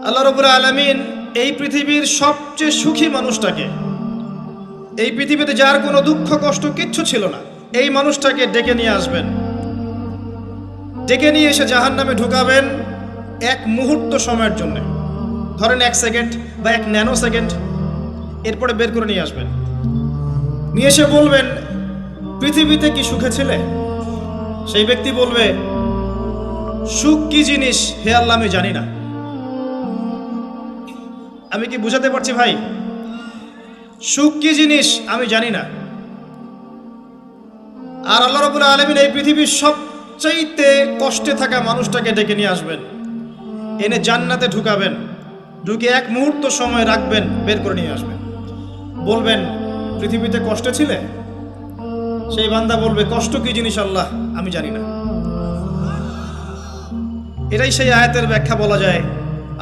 আল্লাহ রাব্বুল আলামিন এই পৃথিবীর সবচেয়ে সুখী মানুষটাকে, এই পৃথিবীতে যার কোনো দুঃখ কষ্ট কিচ্ছু ছিল না, এই মানুষটাকে ডেকে নিয়ে আসবেন। ডেকে নিয়ে এসে জাহান্নামে ঢুকাবেন এক মুহূর্ত সময়ের জন্য, ধরেন 1 সেকেন্ড বা 1 ন্যানো সেকেন্ড। এরপরে বের করে নিয়ে আসবেন, নিয়ে এসে বলবেন, পৃথিবীতে কি সুখে ছিলে? সেই ব্যক্তি বলবে, সুখ কি জিনিস হে আল্লাহ আমি জানি না। আমি কি বুঝাতে পারছি ভাই? সুখ কি জিনিস আমি জানি না। আর আল্লাহ রাব্বুল আলামিন এই পৃথিবীর সবচাইতে কষ্টে থাকা মানুষটাকে ডেকে নিয়ে আসবেন, এনে জান্নাতে ঢুকাবেন, ঢুকে এক মুহূর্ত সময় রাখবেন, বের করে নিয়ে আসবেন। বলবেন, পৃথিবীতে কষ্টে ছিলে? সেই বান্দা বলবে, কষ্ট কি জিনিস আল্লাহ আমি জানি না। এটাই সেই আয়াতের ব্যাখ্যা বলা যায়।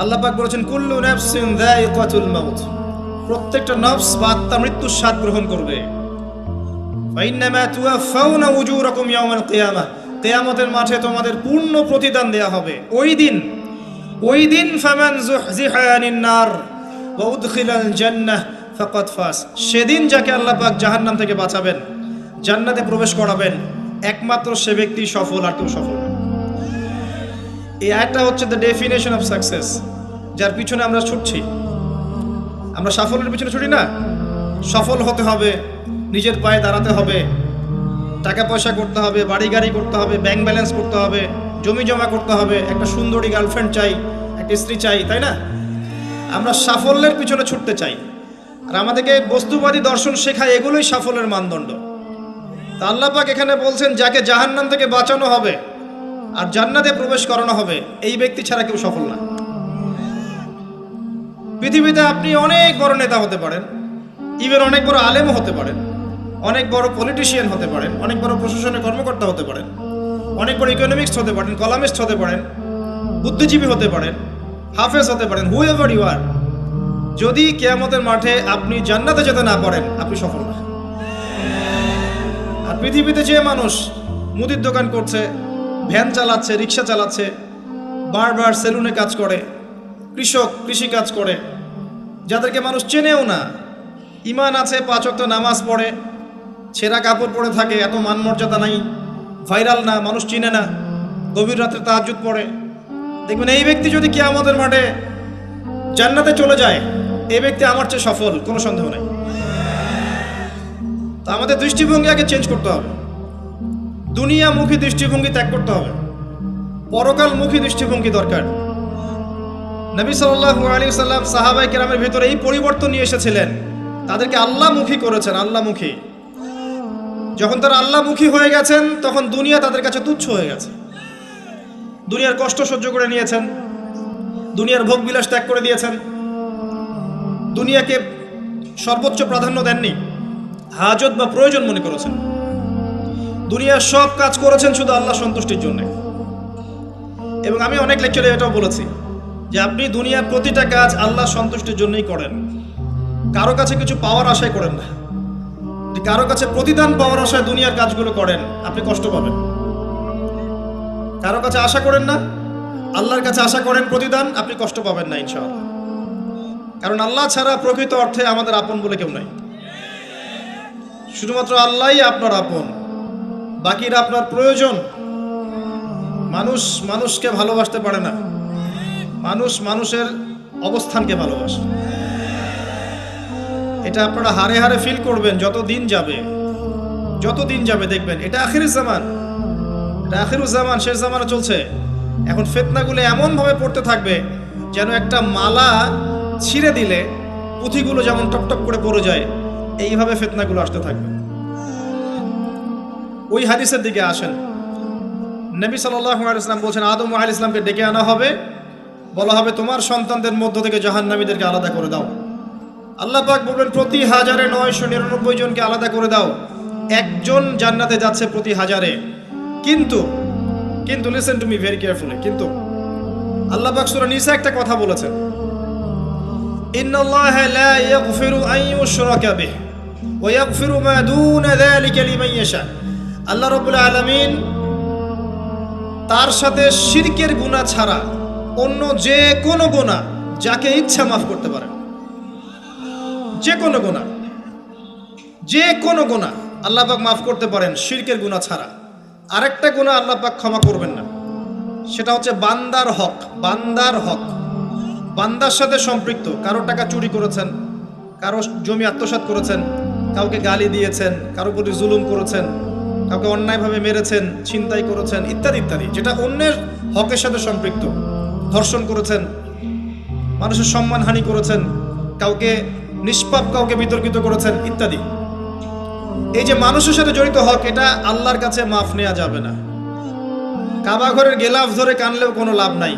আল্লাহ পাক বলেছেন, কুল্লু নাফসিন যায়িকাতুল মাউত, প্রত্যেকটা নফস বা আত্মা মৃত্যুর স্বাদ গ্রহণ করবে। ফাইন্নামা তুওয়াফাউনা উজুরাকুম ইয়াওমাল কিয়ামাহ, কিয়ামতের মাঠে তোমাদের পূর্ণ প্রতিদান দেয়া হবে। ওই দিন ফামান যুহজিহা আনিন নার ওয়া উদখিলাল জান্নাহ ফাকাদ ফাজ, সেদিন যাকে আল্লাহ পাক জাহান্নাম থেকে বাঁচাবেন, জান্নাতে প্রবেশ করাবেন, একমাত্র সে ব্যক্তি সফল, আর কেউ সফল না। এই আয়াতটা হচ্ছে দ্য ডেফিনেশন অফ সাকসেস, যার পিছনে আমরা ছুটছি। আমরা সাফল্যের পিছনে ছুটি না। সফল হতে হবে, নিজের পায়ে দাঁড়াতে হবে, টাকা পয়সা করতে হবে, বাড়ি গাড়ি করতে হবে, ব্যাংক ব্যালেন্স করতে হবে, জমি জমা করতে হবে, একটা সুন্দরী গার্লফ্রেন্ড চাই, একটা স্ত্রী চাই, তাই না? আমরা সাফল্যের পিছনে ছুটতে চাই, আর আমাদেরকে বস্তুবাদী দর্শন শেখায় এগুলোই সাফল্যের মানদণ্ড। তা আল্লাহ পাক এখানে বলছেন, যাকে জাহান্নাম থেকে বাঁচানো হবে আর জান্নাতে প্রবেশ করানো হবে, এই ব্যক্তি ছাড়া কেউ সফল না। পৃথিবীতে আপনি অনেক বড় নেতা হতে পারেন, ইভেন অনেক বড় আলেমও হতে পারেন, অনেক বড় পলিটিশিয়ান হতে পারেন, অনেক বড় প্রশাসনের কর্মকর্তা হতে পারেন, অনেক বড় ইকোনমিক্স হতে পারেন, কলামিস্ট হতে পারেন, বুদ্ধিজীবী হতে পারেন, হাফেজ হতে পারেন, হুএভার ইউ আর, যদি কিয়ামতের মাঠে আপনি জান্নাতে যেতে না পারেন, আপনি সফল না। আর পৃথিবীতে যে মানুষ মুদির দোকান করছে, ভ্যান চালাচ্ছে, রিক্সা চালাচ্ছে, বারবার সেলুনে কাজ করে, কৃষক কৃষি কাজ করে, যাদেরকে মানুষ চেনেও না, ইমান আছে, 5 ওয়াক্ত নামাজ পড়ে, ছেঁড়া কাপড় পরে থাকে, এত মান মর্যাদা নাই, ভাইরাল না, মানুষ চিনে না, গভীর রাত্রে তাহাজ্জুদ পড়ে, দেখবেন এই ব্যক্তি যদি কিয়ামতের মাঠে জান্নাতে চলে যায়, এই ব্যক্তি আমার চেয়ে সফল, কোনো সন্দেহ নাই। তা আমাদের দৃষ্টিভঙ্গি আগে চেঞ্জ করতে হবে, দুনিয়ামুখী দৃষ্টিভঙ্গি ত্যাগ করতে হবে, পরকালমুখী দৃষ্টিভঙ্গি দরকার। নবী সাল্লাল্লাহু আলাইহি ওয়াসাল্লাম সাহাবায়ে কেরামের ভিতরে এই পরিবর্তন নিয়ে এসেছিলেন, তাদেরকে আল্লাহমুখী করেছেন, আল্লাহমুখী। যখন তারা আল্লাহমুখী হয়ে গেছেন, তখন দুনিয়া তাদের কাছে তুচ্ছ হয়ে গেছে। দুনিয়ার কষ্ট সহ্য করে নিয়েছেন, দুনিয়ার ভোগ বিলাস ত্যাগ করে দিয়েছেন, দুনিয়াকে সর্বোচ্চ প্রাধান্য দেননি, হাজত বা প্রয়োজন মনে করেছেন। দুনিয়ার সব কাজ করেছেন শুধু আল্লাহ সন্তুষ্টির জন্য। এবং আমি অনেক লেকচারে এটাও বলেছি যে আপনি দুনিয়ার প্রতিটা কাজ আল্লাহ সন্তুষ্টির জন্যই করেন, কারো কাছে কিছু পাওয়ার আশায় করেন না। কারো কাছে প্রতিদান পাওয়ার আশায় দুনিয়ার কাজগুলো করেন, আপনি কষ্ট পাবেন। কারো কাছে আশা করেন না, আল্লাহর কাছে আশা করেন প্রতিদান, আপনি কষ্ট পাবেন না ইনশাআল্লাহ। কারণ আল্লাহ ছাড়া প্রকৃত অর্থে আমাদের আপন বলে কেউ নাই। শুধুমাত্র আল্লাহই আপনার আপন, বাকিরা আপনার প্রয়োজন। মানুষ মানুষকে ভালোবাসতে পারে না, মানুষ মানুষের অবস্থানকে ভালোবাসে। এটা আপনারা হারে হারে ফিল করবেন যত দিন যাবে দেখবেন এটা আখিরুজ জামান, এটা আখিরুজ জামান, শেষ জামানা চলছে। এখন ফিতনাগুলো এমন ভাবে পড়তে থাকবে যেন একটা মালা ছিঁড়ে দিলে পুঁথিগুলো যেমন টপটপ করে পড়ে যায়, এইভাবে ফিতনাগুলো আসতে থাকবে। ওই হাদিসের দিকে আসেন। নবী সাল্লাল্লাহু আলাইহি ওয়াসাল্লাম বলছেন, আদম আলাইহিস সালামকে ডেকে আনা হবে, বলা হবে তোমার সন্তানদের মধ্য থেকে জাহান্নামীদেরকে আলাদা করে দাও। আল্লাহ পাক বলবেন, প্রতি 1099 জনকে আলাদা করে দাও, একজন জান্নাতে যাচ্ছে প্রতি 1000-এ। কিন্তু listen to me very carefully, কিন্তু আল্লাহ পাক সূরা নিসা একটা কথা বলেছেন, ইন্নাল্লাহা লা ইয়াগফিরু আন ইউশরাকা বিহি ওয়া ইয়াগফিরু মা দুনা যালিকা লিমান ইয়াশা। আল্লাহ রাব্বুল আলামিন তার সাথে শিরকের গুনাহ ছাড়া অন্য যে কোনো গুনাহ যাকে ইচ্ছা মাফ করতে পারেন। যে কোনো গুনাহ, যে কোনো গুনাহ আল্লাহ পাক মাফ করতে পারেন, শিরকের গুনাহ ছাড়া। আরেকটা গুনাহ আল্লাহ পাক ক্ষমা করবেন না, সেটা হচ্ছে বান্দার হক। বান্দার হক, বান্দার সাথে সম্পৃক্ত। কারো টাকা চুরি করেছেন, কারো জমি আত্মসাৎ করেছেন, কাউকে গালি দিয়েছেন, কারো প্রতি জুলুম করেছেন, কাউকে অন্যায়ভাবে মেরেছেন, ছিনতাই করেছেন, ইত্যাদি ইত্যাদি, যেটা অন্যের হকের সাথে সম্পৃক্ত। ধর্ষণ করেছেন, মানুষের সম্মানহানি করেছেন, কাউকে নিষ্পাপ কাউকে বিতর্কিত করেছেন, ইত্যাদি। এই যে মানুষের সাথে জড়িত হক, এটা আল্লাহর কাছে মাফ নেওয়া যাবে না। কাবা ঘরের গেলাফ ধরে কানলেও কোনো লাভ নাই।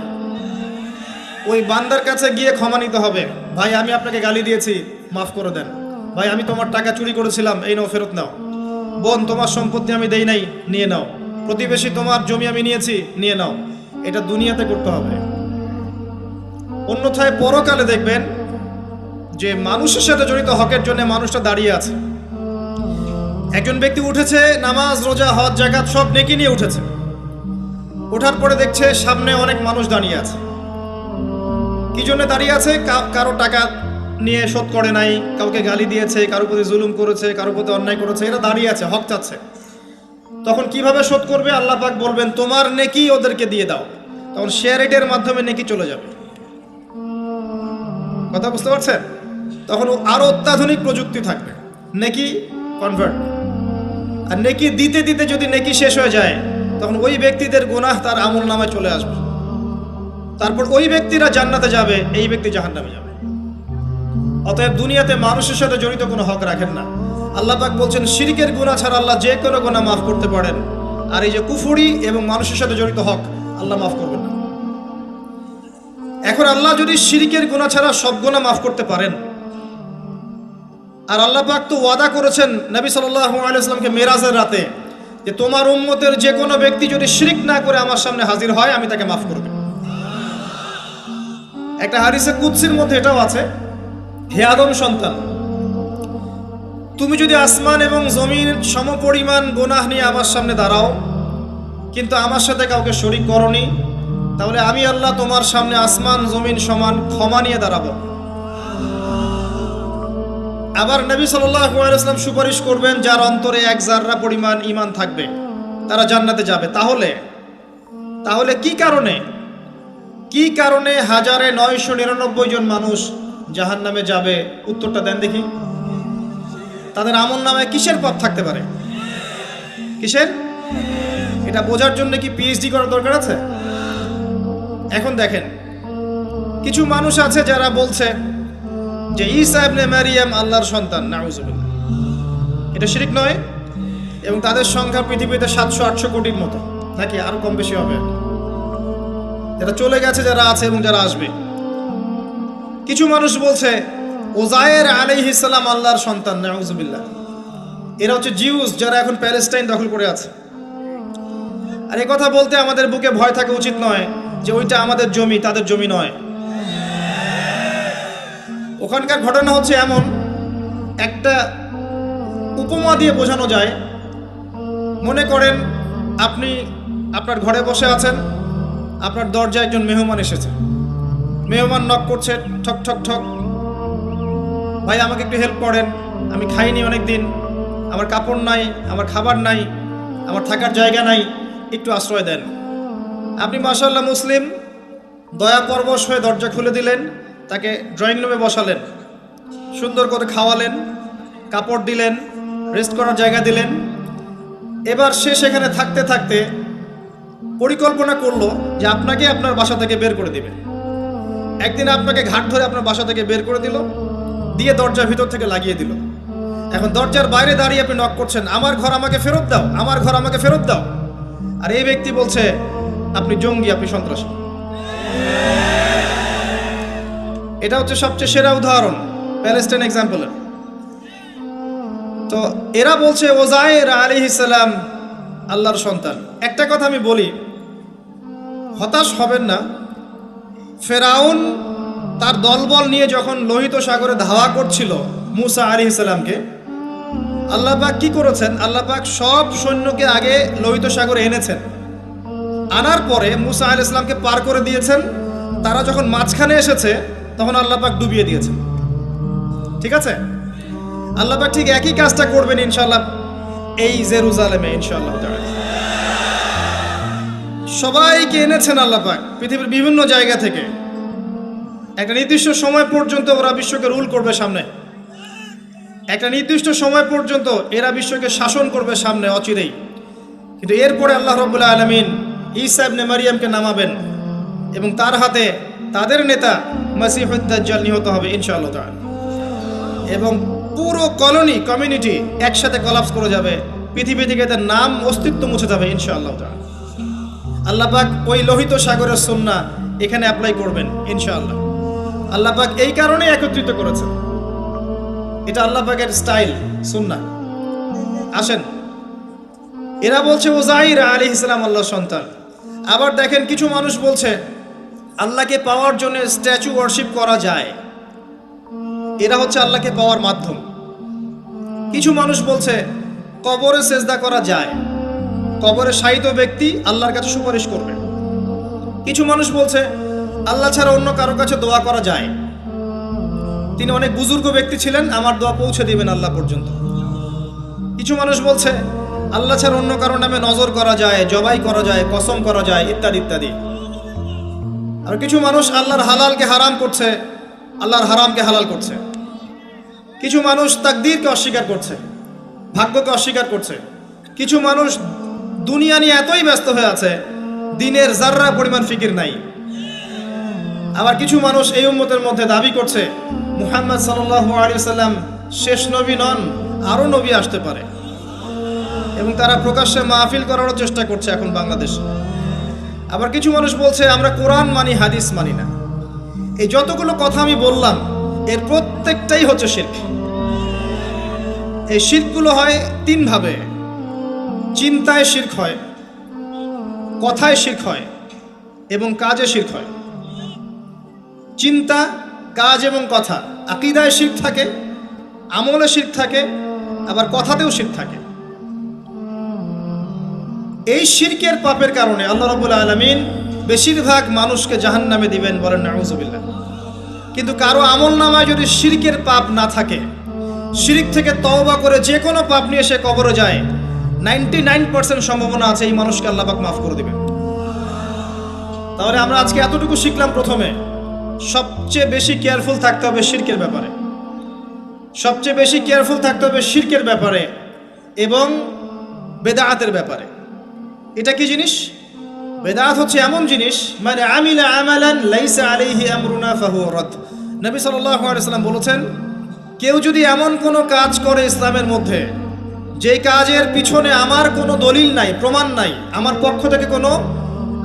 ওই বান্দার কাছে গিয়ে ক্ষমা নিতে হবে। ভাই, আমি আপনাকে গালি দিয়েছি, মাফ করে দেন। ভাই, আমি তোমার টাকা চুরি করেছিলাম, এই নাও, ফেরত নাও। বোন, তোমার সম্পত্তি আমি দেই নাই, নিয়ে নাও। প্রতিবেশী, তোমার জমি আমি নিয়েছি, নিয়ে নাও। এটা দুনিয়াতে করতে হবে। অন্যথায় পরকালে দেখবেন যে মানুষের সাথে জড়িত হকের জন্য মানুষটা দাঁড়িয়ে আছে। একজন ব্যক্তি উঠেছে, নামাজ, রোজা, হজ, যাকাত সব নেকি নিয়ে উঠেছে। ওঠার পরে দেখছে সামনে অনেক মানুষ দাঁড়িয়ে আছে। কি জন্য দাঁড়িয়ে আছে? কারো টাকা নিয়ে শোধ করে নাই, কাউকে গালি দিয়েছে, কারো প্রতি জুলুম করেছে, কারো প্রতি অন্যায় করেছে, এরা দাঁড়িয়ে আছে, হক চাচ্ছে। তখন কিভাবে শোধ করবে? আল্লাহ পাক বলবেন, তোমার নেকি ওদেরকে দিয়ে দাও। তখন শেয়ার রেটের মাধ্যমে নেকি চলে যাবে। কথা বুঝতে পারছেন? তখন আরো অত্যাধুনিক প্রযুক্তি থাকবে, নেকি কনভার্ট। আর নেকি দিতে দিতে যদি নেকি শেষ হয়ে যায়, তখন ওই ব্যক্তিদের গুনাহ তার আমল নামায় চলে আসবে। তারপর ওই ব্যক্তিরা জান্নাতে যাবে, এই ব্যক্তি জাহান্নামে যাবে। অতএব দুনিয়াতে মানুষের সাথে জড়িত কোনো হক রাখেন না। আল্লাহ পাক বলছেন, শিরকের গুনাহ ছাড়া আল্লাহ যে কোনো গুনাহ মাফ করতে পারেন। আর এই যে কুফরি এবং মানুষের সাথে জড়িত হক, আল্লাহ মাফ করবেন না। এখন আল্লাহ যদি শিরকের গুনাহ ছাড়া সব গুনাহ মাফ করতে পারেন, আর আল্লাহ পাক তো ওয়াদা করেছেন নবী সাল্লাল্লাহু আলাইহি ওয়াসাল্লামকে মেরাজের রাতে, যে তোমার উম্মতের যে কোনো ব্যক্তি যদি শিরক না করে আমার সামনে হাজির হয়, আমি তাকে মাফ করব। একটা হাদিসে কুদসির মধ্যে এটাও আছে, হে আদম সন্তান, তুমি যদি আসমান এবং জমিন সমপরিমাণ গুনাহ নিয়ে আমার সামনে দাঁড়াও, কিন্তু আমার সাথে কাউকে শরীক করনি, তাহলে আমি আল্লাহ তোমার সামনে আসমান জমিন সমান ক্ষমা নিয়ে দাঁড়াবো। আবার নবী সাল্লাল্লাহু আলাইহি ওয়াসাল্লাম সুপারিশ করবেন, যার অন্তরে এক জাররা পরিমাণ ঈমান থাকবে, তারা জান্নাতে যাবে। তাহলে কি কারণে 1999 জন মানুষ জাহান্নামে যাবে? উত্তরটা দেন দেখি। তাদের আমল নামে কিসের পাপ থাকতে পারে? কিসের? এটা বোঝার জন্য কি পিএইচডি করার দরকার আছে? এখন দেখেন, কিছু মানুষ আছে যারা বলছে যে ঈসা ইবনে মারিয়াম আল্লাহর সন্তান। নাউজুবিল্লাহ। এটা শিরক নয়? এবং তাদের সংখ্যা পৃথিবীতে 700-800 কোটির মতো, নাকি আরো কম বেশি হবে? যারা চলে গেছে, যারা আছে এবং যারা আসবে। কিছু মানুষ বলছে ওজায়ের আলাইহিস সালাম আল্লাহর সন্তান। নাউজুবিল্লাহ। এরা হচ্ছে জিউস, যারা এখন প্যালেস্টাইন দখল করে আছে। আর এই কথা বলতে আমাদের বুকে ভয় থাকা উচিত নয় যে ওইটা আমাদের জমি, তাদের জমি নয়। ওখানকার ঘটনা হচ্ছে এমন, একটা উপমা দিয়ে বোঝানো যায়। মনে করেন আপনি আপনার ঘরে বসে আছেন, আপনার দরজায় একজন মেহমান এসেছে। মেহমান নক করছে, ঠক ঠক ঠক। ভাই, আমাকে একটু হেল্প করেন, আমি খাইনি অনেক দিন, আমার কাপড় নাই, আমার খাবার নাই, আমার থাকার জায়গা নাই, একটু আশ্রয় দেন। আপনি মাশাআল্লাহ মুসলিম, দয়া পরবশ হয়ে দরজা খুলে দিলেন, তাকে ড্রয়িং রুমে বসালেন, সুন্দর করে খাওয়ালেন, কাপড় দিলেন, রেস্ট করার জায়গা দিলেন। এবার সে সেখানে থাকতে থাকতে পরিকল্পনা করলো যে আপনাকে আপনার বাসা থেকে বের করে দিবে। একদিন আপনাকে ঘাট ধরে আপনার বাসা থেকে বের করে দিল, দিয়ে দরজার ভিতর থেকে লাগিয়ে দিল। এখন দরজার বাইরে দাঁড়িয়ে আপনি নক করছেন, আমার ঘর আমাকে ফেরত দাও, আমার ঘর আমাকে ফেরত দাও। আর এই ব্যক্তি বলছে আপনি জঙ্গি, আপনি সন্ত্রাসী। এটা হচ্ছে সবচেয়ে সেরা উদাহরণ প্যালেস্টাইন এক্সাম্পলের। তো এরা বলছে ওজায়ের আলাইহিস সালাম আল্লাহর সন্তান। একটা কথা আমি বলি, হতাশ হবেন না। ফেরাউন তার দলবল নিয়ে যখন লোহিত সাগরে ধাওয়া করছিল মুসা আলাইহিস সালামকে, আল্লাহ পাক কি করেছেন? আল্লাহ পাক সব সৈন্যকে আগে লোহিত সাগরে এনেছেন, আনার পরে মুসা আলাইহিস সালামকে পার করে দিয়েছেন। তারা যখন মাঝখানে এসেছে, তখন আল্লাহ পাক ডুবিয়ে দিয়েছেন। ঠিক আছে, আল্লাহ পাক ঠিক একই কাজটা করবেন ইনশাআল্লাহ এই জেরুজালেমে ইনশাআল্লাহ তাআলা। সবাইকে এনেছেন আল্লাহ পাক পৃথিবীর বিভিন্ন জায়গা থেকে। একটা নির্দিষ্ট সময় পর্যন্ত ওরা বিশ্বকে রুল করবে সামনে, একটা নির্দিষ্ট সময় পর্যন্ত এরা বিশ্বকে শাসন করবে সামনে অচিরেই। কিন্তু এরপরে আল্লাহ রাব্বুল আলামিন ঈসা ইবনে মারইয়ামকে নামাবেন এবং তার হাতে তাদের নেতা মাসিহুদ দাজ্জাল নিহত হবে ইনশাআল্লাহ তাআলা। এবং পুরো কমিউনিটি একসাথে কলাপস করে যাবে, পৃথিবী থেকে তার নাম অস্তিত্ব মুছে যাবে ইনশাআল্লাহ তাআলা। আল্লাহ পাক ওই লোহিত সাগরের সুন্নাহ এখানে অ্যাপ্লাই করবেন ইনশাআল্লাহ। আল্লাহ পাক এই কারণে একত্রিত করেছেন, এটা আল্লাহ পাকের স্টাইল সুন্নাহ। আসেন, এরা বলছে উযাইর আলাইহিস সালাম আল্লাহর সন্তান। আবার দেখেন কিছু মানুষ বলছে আল্লাহকে পাওয়ার জন্য স্ট্যাচু ওয়ার্শিপ করা যায়, এরা হচ্ছে আল্লাহকে পাওয়ার মাধ্যম। কিছু মানুষ বলছে কবরে সেজদা করা যায়, কবরে শায়িত ব্যক্তি আল্লাহর কাছে সুপারিশ করবে। কিছু মানুষ বলছে আল্লাহ ছাড়া অন্য কারো কাছে দোয়া করা যায়, তিনি অনেক বুজুর্গ ব্যক্তি ছিলেন, আমার দোয়া পৌঁছে দিবেন আল্লাহ পর্যন্ত। কিছু মানুষ বলছে আল্লাহ ছাড়া অন্য কারো নামে নজর করা যায়, জবাই করা যায়, কসম করা যায়, ইত্যাদি ইত্যাদি। আর কিছু মানুষ আল্লাহর হালালকে হারাম করছে, আল্লাহর হারামকে হালাল করছে। কিছু মানুষ তাকদীরকে অস্বীকার করছে, ভাগ্যকে অস্বীকার করছে। কিছু মানুষ দুনিয়া নিয়ে এতই ব্যস্ত হয়ে আছে দিনের যাররা পরিমাণ ফিকির নাই। আবার কিছু মানুষ এই উম্মতের মধ্যে দাবি করছে মুহাম্মদ সাল্লাল্লাহু আলাইহি ওয়াসাল্লাম শেষ নবী নন, আরো নবী আসতে পারে, এবং তারা প্রকাশ্যে মাহফিল করারও চেষ্টা করছে এখন বাংলাদেশে। আবার কিছু মানুষ বলছে আমরা কোরআন মানি, হাদিস মানি না। এই যতগুলো কথা আমি বললাম এর প্রত্যেকটাই হচ্ছে শিরক। এই শিরকগুলো হয় তিন ভাবে: চিন্তায় শিরক হয়, কথায় শিরক হয় এবং কাজে শিরক হয়। চিন্তা, কাজ এবং কথা, আকীদায় শিরক থাকে, আমলে শিরক থাকে, আবার কথাতেও শিরক থাকে। এই শিরকের পাপের কারণে আল্লাহ রাব্বুল আলামিন বেশিরভাগ মানুষকে জাহান্নামে দিবেন, বলেন নাউযুবিল্লাহ। কিন্তু কারো আমল নামায় যদি শিরকের পাপ না থাকে, শিরক থেকে তওবা করে যে কোনো পাপ নিয়ে সে কবরে যায়, 99% সম্ভাবনা আছে এই মানুষকে আল্লাহ পাক মাফ করে দিবেন। তাহলে আমরা আজকে এতটুকু শিখলাম, প্রথমে সবচেয়ে বেশি কেয়ারফুল থাকতে হবে শিরকের ব্যাপারে, সবচেয়ে বেশি কেয়ারফুল থাকতে হবে শিরকের ব্যাপারে এবং বেদাআতের ব্যাপারে। এটা কি জিনিস? বেদাত হচ্ছে এমন জিনিস, মানে আমিলা আমালান লাইসা আলাইহি আমরুনা ফাহুয়া রাদ। নবী সাল্লাল্লাহু আলাইহি ওয়াসাল্লাম বলেছেন, কেউ যদি এমন কোনো কাজ করে ইসলামের মধ্যে যে কাজের পিছনে আমার কোনো দলিল নাই, প্রমাণ নাই, আমার পক্ষ থেকে কোনো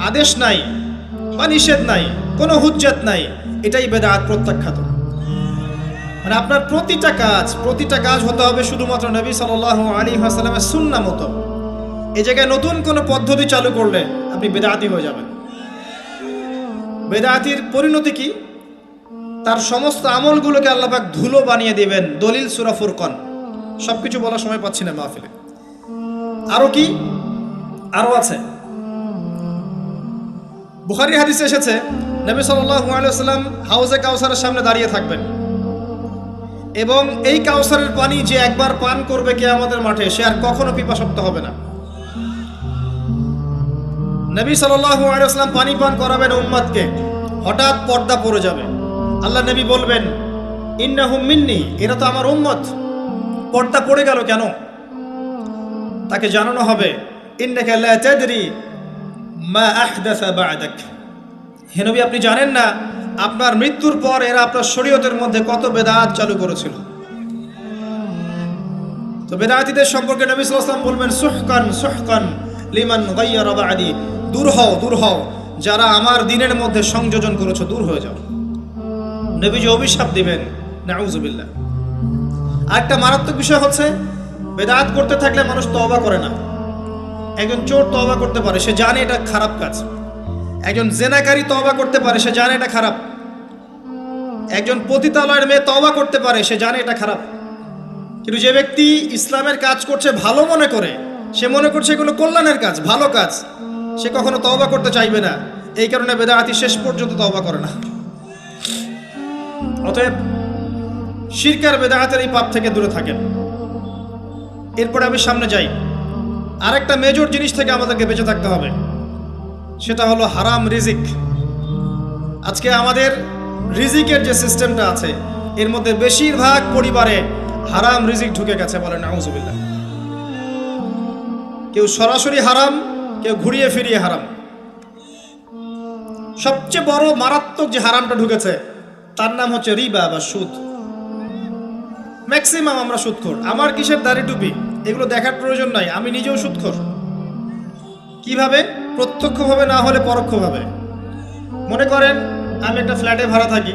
আদেশ নাই বা নিষেধ নাই, কোনো হুজ্জত নাই, এটাই বেদাত, প্রত্যাখ্যাত। মানে আপনার প্রতিটা কাজ হতে হবে শুধুমাত্র নবী সাল্লাল্লাহু আলাইহি ওয়াসাল্লামের সুন্নাহ মতো। এই জায়গায় নতুন কোনো পদ্ধতি চালু করলে আপনি বেদাতি হয়ে যাবেন। বেদাতির পরিণতি কি? তার সমস্ত আমলগুলোকে আল্লাহ পাক ধুলো বানিয়ে দিবেন। দলিল সূরা ফুরকান, সবকিছু বলার সময় পাচ্ছি না মাহফিলে। আরো কি? আরো আছে। বুখারী হাদিসে এসেছে নবী সাল্লাল্লাহু আলাইহি ওয়াসাল্লাম হাউজে কাউসারের সামনে দাঁড়িয়ে থাকবেন এবং এই কাউসারের পানি যে একবার পান করবে কিয়ামতের মাঠে, সে আর কখনো পিপাসার্ত হবে না। নবী সাল্লাল্লাহু আলাইহি ওয়াসাল্লাম পানি পান করাবেন উম্মতকে, হঠাৎ পর্দা পড়ে যাবে। আল্লাহ নবী বলবেন ইন্নাহুম মিন্নি, এরা তো আমার উম্মত। পর্দা পড়ে গেল কেন? তাকে জানানো হবে ইন্নাকা লা তাদরি মা আহদাসা বা'দাক, হে নবী আপনি জানেন না আপনার মৃত্যুর পর এরা আপনার শরীয়তের মধ্যে কত বেদাত চালু করেছিল। তো বেদাতীদের সম্পর্কে নবী সাল্লাল্লাহু আলাইহি ওয়াসাল্লাম বলবেন সুহকান সুহকান লিমান গায়্যারা বা'দি, দূর হও যারা আমার দ্বীনের মধ্যে সংযোজন করেছো, দূর হয়ে যাও। নবীজি অভিশাপ দিবেন, নাউযুবিল্লাহ। আরেকটা মারাত্মক বিষয় হচ্ছে বেদাত করতে থাকলে মানুষ তওবা করে না। একজন চোর তওবা করতে পারে, সে জানে এটা খারাপ কাজ। একজন জেনাকারী তওবা করতে পারে, সে জানে এটা খারাপ। একজন পতিতালয়ের মেয়ে তওবা করতে পারে, সে জানে এটা খারাপ। কিন্তু যে ব্যক্তি ইসলামের কাজ করছে ভালো মনে করে, সে মনে করছে এগুলো কল্যাণের কাজ, ভালো কাজ, সে কখনো তওবা করতে চাইবে না। এই কারণে বেদাতি শেষ পর্যন্ত তওবা করে না। অতএব শিরক আর বিদআতের এই পাপ থেকে দূরে থাকেন। এরপরে আমি সামনে যাই। আরেকটা মেজর জিনিস থেকে আমাদেরকে বেঁচে থাকতে হবে, সেটা হলো হারাম রিজিক। আজকে আমাদের রিজিকের যে সিস্টেমটা আছে এর মধ্যে বেশিরভাগ পরিবারে হারাম রিজিক ঢুকে গেছে, বলেন নাউজুবিল্লাহ। কেউ সরাসরি হারাম, কেউ ঘুরিয়ে ফিরিয়ে হারাম। সবচেয়ে বড় মারাত্মক যে হারামটা ঢুকেছে তার নাম হচ্ছে রিবা বা সুদ। ম্যাক্সিমাম আমরা সুদখোর। আমার কিসের দাড়ি টুপি এগুলো দেখার প্রয়োজন নাই, আমি নিজেও সুদখোর। কিভাবে? প্রত্যক্ষভাবে না হলে পরোক্ষভাবে। মনে করেন আমি একটা ফ্ল্যাটে ভাড়া থাকি,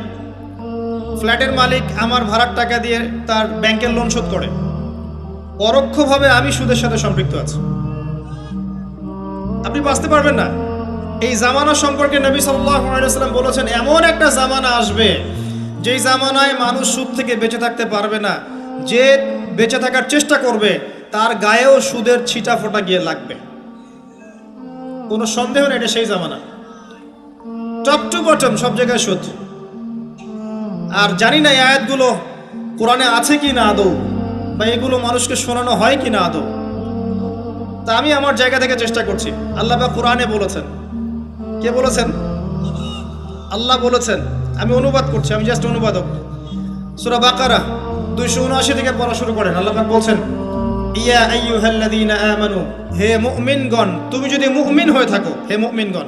ফ্ল্যাটের মালিক আমার ভাড়ার টাকা দিয়ে তার ব্যাংকের লোন শোধ করে, পরোক্ষভাবে আমি সুদের সাথে সম্পৃক্ত আছি। আপনি বাঁচতে পারবেন না। এই জামানা সম্পর্কে নবী সাল্লাল্লাহু আলাইহি ওয়াসাল্লাম বলেছেন, এমন একটা জামানা আসবে যেই জামানায় মানুষ সুদ থেকে বেঁচে থাকতে পারবে না। যে বেঁচে থাকার চেষ্টা করবে তার গায়েও সুদের ছিটা ফোঁটা গিয়ে লাগবে, কোনো সন্দেহ নেই। এটা সেই জামানা, টপ টু বটম সব জায়গায় সুদ। আর জানি না এই আয়াতগুলো কোরআনে আছে কি না আদৌ, বা এগুলো মানুষকে শোনানো হয় কি না আদৌ। তা আমি আমার জায়গা থেকে চেষ্টা করছি। আল্লাহ বা কোরআনে বলেছেন, কে বলেছেন? আল্লাহ বলেছেন। আমি অনুবাদ করছি, আমি জাস্ট অনুবাদক। সূরা বাকারা 279 থেকে পড়া শুরু করেন। আল্লাহ পাক বলছেন, ইয়া আইয়ুহাল্লাযীনা আমানু, হে মুমিনগণ, তুমি যদি মুমিন হয়ে থাকো, হে মুমিনগণ,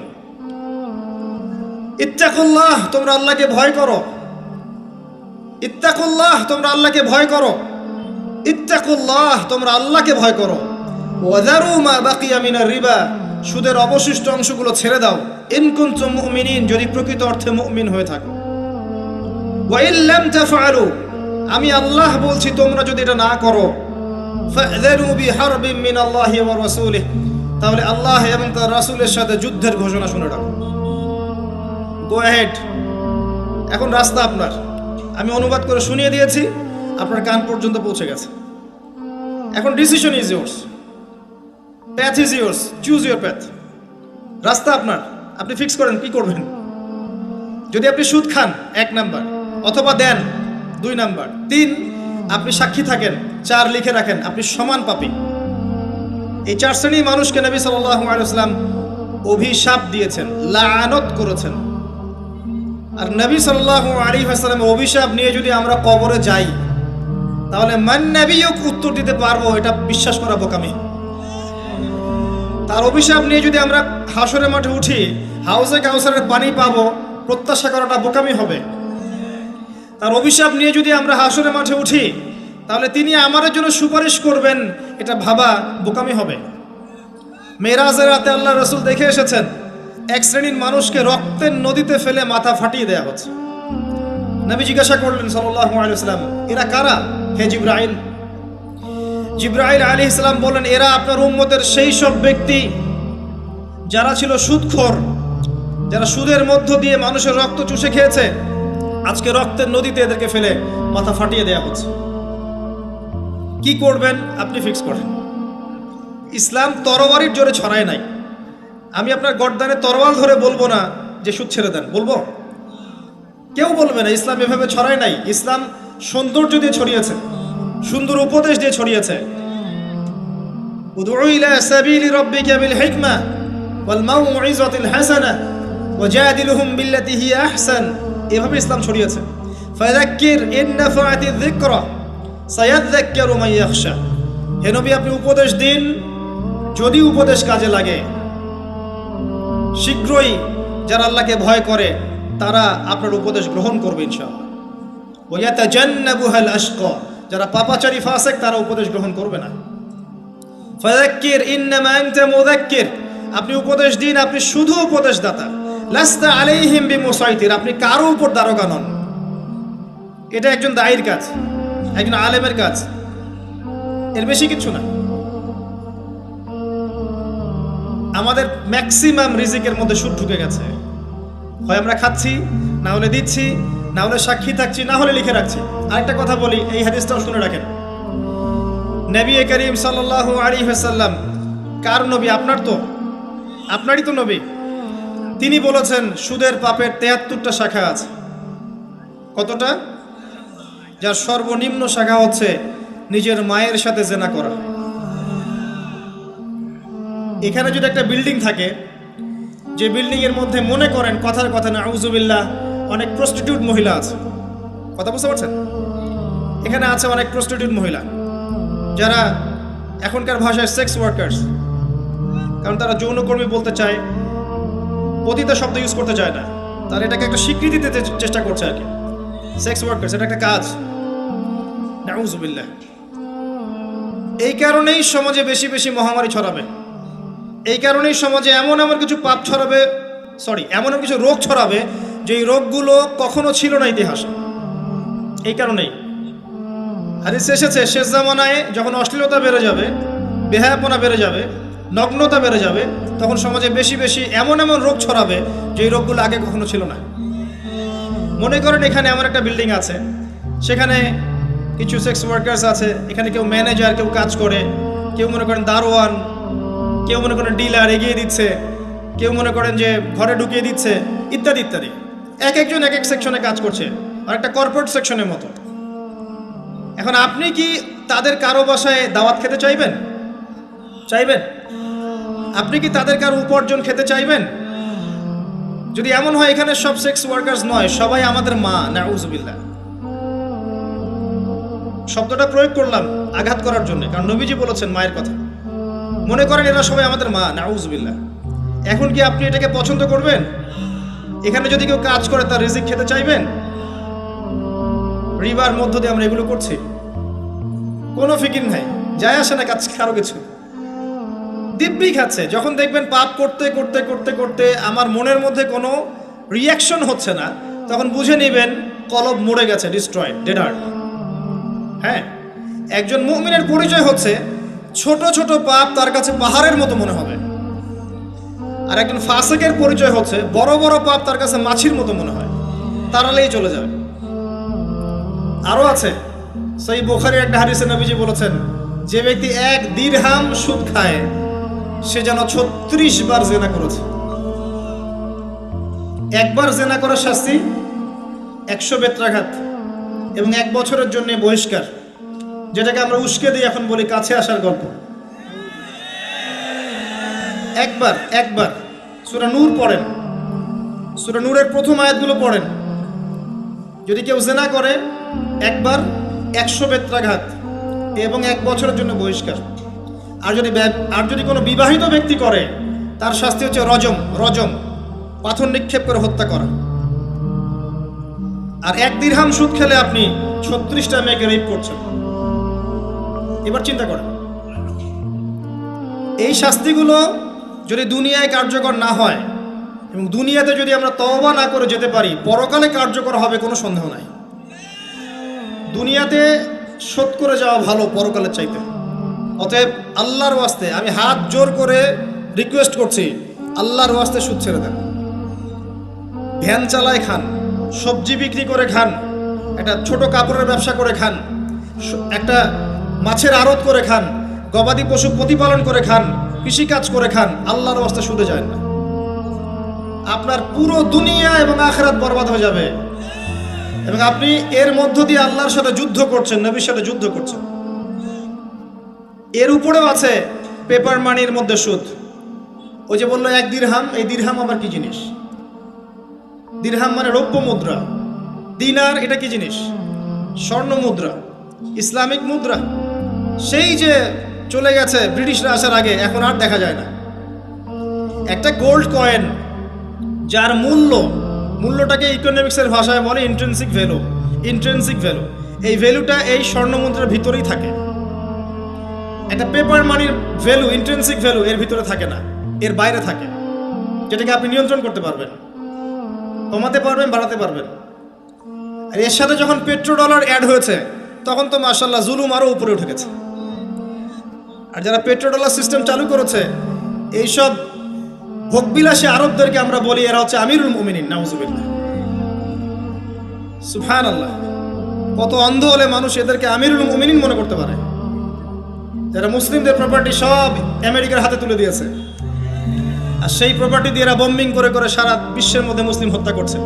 ইত্তাকুল্লাহ, তোমরা আল্লাহকে ভয় করো। ইত্তাকুল্লাহ, তোমরা আল্লাহকে ভয় করো। ইত্তাকুল্লাহ, তোমরা আল্লাহকে ভয় করো। ওয়াযারু মা বাকিয়া মিনার রিবা, সুদের অবশিষ্ট অংশগুলো ছেড়ে দাও। ইন কুনতুম মুমিনিন, যদি প্রকৃত অর্থে মুমিন হয়ে থাকো। ওয়া ইন লাম তাফআলু, আমি আল্লাহ বলছি তোমরা যদি এটা না করো, ফাযরু বিহারবিন মিনাল্লাহি ওয়া রাসূলিহি, তাহলে আল্লাহ এবং তার রাসূলের সাথে যুদ্ধের ঘোষণা শুনে রাখো। গো অ্যাহেড, এখন রাস্তা আপনার। আমি অনুবাদ করে শুনিয়ে দিয়েছি, আপনার কান পর্যন্ত পৌঁছে গেছে। এখন decision is yours, path is yours, choose your path. রাস্তা আপনার, আপনি ফিক্স করেন কি করবেন। যদি আপনি সুদ খান 1 নাম্বার, অথবা দেন 2 নাম্বার, 3 আপনি সাক্ষী থাকেন, 4 লিখে রাখেন, আপনি সমান পাপী। এই 4 শ্রেণীর মানুষকে নবী সাল্লাল্লাহু আলাইহি ওয়াসাল্লাম অভিশাপ দিয়েছেন, লাআনত করেছেন। আর নবী সাল্লাল্লাহু আলাইহি ওয়াসাল্লাম অভিশাপ নিয়ে যদি আমরা কবরে যাই, তাহলে মান নবিয়ুক উত্তর দিতে পারবো, এটা বিশ্বাস করা বোকামি। তার অভিশাপ নিয়ে যদি আমরা হাসরের মাঠে উঠি, হাউজে কাউসারের পানি পাবো, প্রত্যাশা করাটা বোকামি হবে। তার অভিশাপ নিয়ে যদি আমরা হাসরের মাঠে উঠি, তাহলে তিনি আমাদের জন্য সুপারিশ করবেন, এটা ভাবা বোকামি হবে। মেরাজের রাতে আল্লাহ রাসূল দেখে এসেছেন, 1 শ্রেণীর মানুষকে রক্তের নদীতে ফেলে মাথা ফাটিয়ে দেয়া হচ্ছে। নবী জিজ্ঞাসা করলেন সাল্লাল্লাহু আলাইহি ওয়াসাল্লাম, এরা কারা হে জিবরাইল? জিবরাইল আলাইহিস সালাম বলেন, এরা আপনার উম্মতের সেই সব ব্যক্তি যারা ছিল সুদখোর, যারা সুদের মধ্য দিয়ে মানুষের রক্ত চুষে খেয়েছে। আজকে রক্তের নদীতে এদেরকে ফেলে মাথা ফাটিয়ে দেয়া হচ্ছে। কি করবেন আপনি ফিক্স করেন। ইসলাম তরবারির জোরে ছড়ায় নাই। আমি আপনার গর্দানে তরোয়াল ধরে বলবো না যে সুদ ছেড়ে দেন, বলবো? কেউ বলবে না। ইসলাম এভাবে ছড়ায় নাই। ইসলাম সৌন্দর্য দিয়ে ছড়িয়েছে, সুন্দর উপদেশ দিয়ে ছড়িয়েছে। উদউ ইলা সাবিলি রাব্বিকা বিল হিকমা ওয়াল মাউইযাতিল হাসানাহ ওয়াজাদিলহুম বিল্লাতি হিয়া আহসান, এভাবে ইসলাম ছড়িয়েছে। ফাযাক্কির ইন নাফাআতিয যিকরা সায়াযাক্কারু মান ইয়াখশা, হে নবী আপনি উপদেশ দিন, যদি উপদেশ কাজে লাগে। শীঘ্রই যারা আল্লাহকে ভয় করে তারা আপনার উপদেশ গ্রহণ করবে ইনশাআল্লাহ। ওয়া ইয়াতাজান্নাবুহাল আশকা, যারা পাপাচারী ফাসিক তারা উপদেশ গ্রহণ করবে না। ফাযাক্কির ইন্নামা আনতা মুযাক্কির, আপনি উপদেশ দিন, আপনি শুধু উপদেশদাতা। লাস্তা আলাইহিম বিমুসাইতির, আপনি কারো উপর দারোগা নন। এটা একজন দায়ীর কাজ, একজন আলেমের কাজ, এর বেশি কিছু না। আমাদের ম্যাক্সিমাম রিজিকের মধ্যে সুদ ঢুকে গেছে। হয় আমরা খাচ্ছি, না হলে দিচ্ছি, না হলে সাক্ষী থাকছি, না হলে লিখে রাখছি। আরেকটা কথা বলি, এই হাদিসটাও শুনে রাখেন। নবী করিম সাল্লাল্লাহু আলাইহি ওয়াসাল্লাম কার নবী? আপনার তো, আপনারই তো নবী। তিনি বলেছেন সুদের পাপের 73টা শাখা আছে। কতটা? যার সর্বনিম্ন শাখা হচ্ছে নিজের মায়ের সাথে জেনা করা। এখানে যদি একটা বিল্ডিং থাকে, যে বিল্ডিং এর মধ্যে মনে করেন কথার কথা না আউযুবিল্লাহ অনেক প্রস্টিটিউট মহিলা আছে, কথা বুঝতে পারছেন? এখানে আছে অনেক প্রস্টিটিউট মহিলা যারা এখনকার ভাষায় সেক্স ওয়ার্কার্স, কারণ তারা যৌনকর্মী বলতে চায়, পতিতা শব্দ ইউজ করতে চায় না, তারা এটাকে একটা স্বীকৃতি দিতে চেষ্টা করছে আর কি। সেক্স ওয়ার্কার্স এটা একটা কাজ, নাউযুবিল্লাহ। এই কারণেই সমাজে বেশি বেশি মহামারী ছড়াবে, এই কারণেই সমাজে এমন কিছু পাপ ছড়াবে, এমন কিছু রোগ ছড়াবে যে এই রোগগুলো কখনো ছিল না ইতিহাসে। এই কারণেই হাদিসে এসেছে শেষ জামানায় যখন অশ্লীলতা বেড়ে যাবে, বেহায়াপনা বেড়ে যাবে, নগ্নতা বেড়ে যাবে, তখন সমাজে বেশি বেশি এমন রোগ ছড়াবে যে এই রোগগুলো আগে কখনো ছিল না। মনে করেন এখানে এমন একটা বিল্ডিং আছে, সেখানে কিছু সেক্স ওয়ার্কার্স আছে, এখানে কেউ ম্যানেজার, কেউ কাজ করে, কেউ মনে করেন দারোয়ান, কেউ মনে করেন ডিলার এগিয়ে দিচ্ছে, কেউ মনে করেন যে ঘরে ঢুকিয়ে দিচ্ছে, ইত্যাদি ইত্যাদি। এক একজন এক এক সেকশনে কাজ করছে, আর একটা কর্পোরেট সেকশনের মতো। এখন আপনি কি তাদের কারো বাসায় দাওয়াত খেতে চাইবেন? আপনি কি তাদের কারো উপার্জন খেতে চাইবেন? যদি এমন হয় এখানে সব সেক্স ওয়ার্কার্স নয়, সবাই আমাদের মা, নাউযুবিল্লাহ। শব্দটা প্রয়োগ করলাম আঘাত করার জন্য, কারণ নবীজি বলেছেন মায়ের কথা। মনে করেন এরা সবাই আমাদের মা, নাউযুবিল্লাহ। এখন কি আপনি এটাকে পছন্দ করবেন? এখানে যদি কেউ কাজ করে তার রিজিক খেতে চাইবেন? রিবার মধ্য দিয়ে আমরা এগুলো করছি, কোনো ফিকির নাই, যায় আসে না কাজ কারো কিছু, দিব্যি খাচ্ছে। যখন দেখবেন পাপ করতে করতে করতে করতে আমার মনের মধ্যে কোনো রিয়াকশন হচ্ছে না, তখন বুঝে নেবেন কলব মরে গেছে, ডিস্ট্রয়েড, ডেড হার্ট। হ্যাঁ, একজন মুমিনের পরিচয় হচ্ছে ছোট ছোট পাপ তার কাছে পাহাড়ের মতো মনে হবে, আর একজন ফাসিকের পরিচয় হচ্ছে বড় বড় পাপ তার কাছে মাছির মতো মনে হয়, তাড়ালেই চলে যাবে। আরো আছে, সহিহ বুখারীর একটা হাদিসে নবীজি বলেছেন, যে ব্যক্তি 1 দিরহাম সুদ খায় সে যেন 36 বার জেনা করেছে। একবার জেনা করার শাস্তি 100 বেত্রাঘাত এবং 1 বছরের জন্য বহিষ্কার, যেটাকে আমরা উস্কে দিই এখন বলি কাছে আসার গল্প। একবার সূরা নূর পড়েন, সূরা নূরের প্রথম আয়াতগুলো পড়েন। যদি কেউ জেনা করে একবার 100 বেত্রাঘাত এবং 1 বছরের জন্য বহিষ্কার। আর যদি কোনো বিবাহিত ব্যক্তি করে তার শাস্তি হচ্ছে রজম, পাথর নিক্ষেপ করে হত্যা করা। আর 1 দিরহাম সুদ খেলে আপনি 36টা মেয়েকে রেপ করছেন। এবার চিন্তা করেন, এই শাস্তিগুলো যদি দুনিয়ায় কার্যকর না হয় এবং দুনিয়াতে যদি আমরা তওবা না করে যেতে পারি, পরকালে কার্যকর হবে কোনো সন্দেহ নাই। দুনিয়াতে শোধ করে যাওয়া ভালো পরকালের চাইতে। অতএব আল্লাহর ওয়াস্তে আমি হাত জোর করে রিকোয়েস্ট করছি, আল্লাহর ওয়াস্তে সুদ ছেড়ে দেন। ভ্যান চালায় খান, সবজি বিক্রি করে খান, একটা ছোট কাপড়ের ব্যবসা করে খান, একটা মাছের আড়ত করে খান, গবাদি পশু প্রতিপালন করে খান, কৃষিকাজ করে খান, আল্লাহর ওয়াস্তে সুদে যায় না। আপনার পুরো দুনিয়া এবং আখিরাত বরবাদ হয়ে যাবে এবং আপনি এর মধ্য দিয়ে আল্লাহর সাথে যুদ্ধ করছেন, নবীর সাথে যুদ্ধ করছেন। এর উপরেও আছে পেপার মানির মধ্যে সুদ। ওই যে বললো 1 দিরহাম, এই দিরহাম আবার কি জিনিস? দিরহাম মানে রৌপ্য মুদ্রা, দিনার এটা কি জিনিস? স্বর্ণ মুদ্রা, ইসলামিক মুদ্রা। সেই যে চলে গেছে ব্রিটিশরা আসার আগে, এখন আর দেখা যায় না। একটা গোল্ড কয়েন যার মূল্যটাকে ইকোনমিক্সের ভাষায় বলে ইন্ট্রিনসিক ভ্যালু। এই ভ্যালুটা এই স্বর্ণ মুদ্রার ভিতরেই থাকে। একটা পেপার মানির ভ্যালু, ইন্ট্রিনসিক ভ্যালু এর ভিতরে থাকে না, এর বাইরে থাকে, যেটাকে আপনি নিয়ন্ত্রণ করতে পারবেন, কমাতে পারবেন, বাড়াতে পারবেন। আর এর সাথে যখন পেট্রোডলার অ্যাড হয়েছে তখন তো মাশাআল্লাহ জুলুম আরও উপরে উঠে গেছে। আর যারা পেট্রোডলার সিস্টেম চালু করেছে, এইসব ভোগবিলাসী আরবদেরকে আমরা বলি এরা হচ্ছে আমিরুল মুমিনিন, নাউযুবিল্লাহ, সুবহানাল্লাহ। কত অন্ধ হলে মানুষ এদেরকে আমিরুল মুমিনিন মনে করতে পারে, যারা মুসলিমদের প্রপার্টি সব আমেরিকার হাতে তুলে দিয়েছে, আর সেই প্রপার্টি দিয়ে এরা বম্বিং করে করে সারা বিশ্বের মধ্যে মুসলিম হত্যা করছে।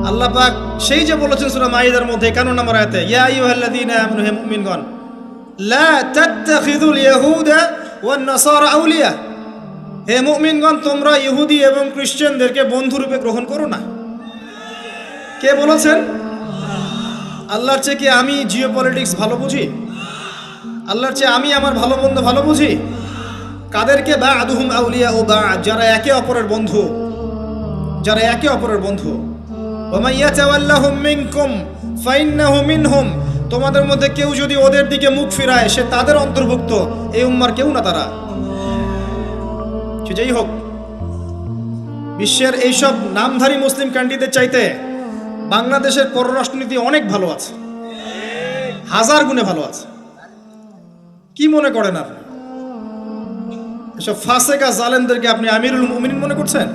আল্লাহ পাক সেই যে বলেছেন সূরা মাইদার মধ্যে 51 নম্বর আয়াতে, ইয়া আইয়ুহাল্লাযীনা আমানু হে মুমিনগণ, লা তাত্তাখিযুল ইয়াহুদা ওয়ান নাসারা আউলিয়া, হে মুমিনগণ তোমরা ইহুদি এবং খ্রিস্টানদেরকে বন্ধুরূপে গ্রহণ করো না। কে বলেছেন? আল্লাহর চেয়ে কি আমি জিওপলিটিক্স ভালো বুঝি? আল্লাহর চেয়ে আমি আমার ভালো মন্দ ভালো বুঝি? কাদেরকে? বা'দুহুম আউলিয়া ও বা'দ, যারা একে অপরের বন্ধু, যারা একে অপরের বন্ধু। ওয়া মান ইয়াতাওয়াল্লাহুম মিনকুম ফাইন্নাহু মিনহুম, তোমাদের মধ্যে কেউ যদি ওদের দিকে মুখ ফিরায় সে তাদের অন্তর্ভুক্ত, এই উম্মার কেউ না তারা। সে যাই হোক, বিশ্বের এইসব নামধারী মুসলিম কান্ট্রিদের চাইতে বাংলাদেশের পররাষ্ট্রনীতি অনেক ভালো আছে, হাজার গুণে ভালো আছে। কি মনে করেন আপনি? এসব ফাসেকা জালেমদেরকে আপনি আমিরুল মুমিনিন মনে করছেন?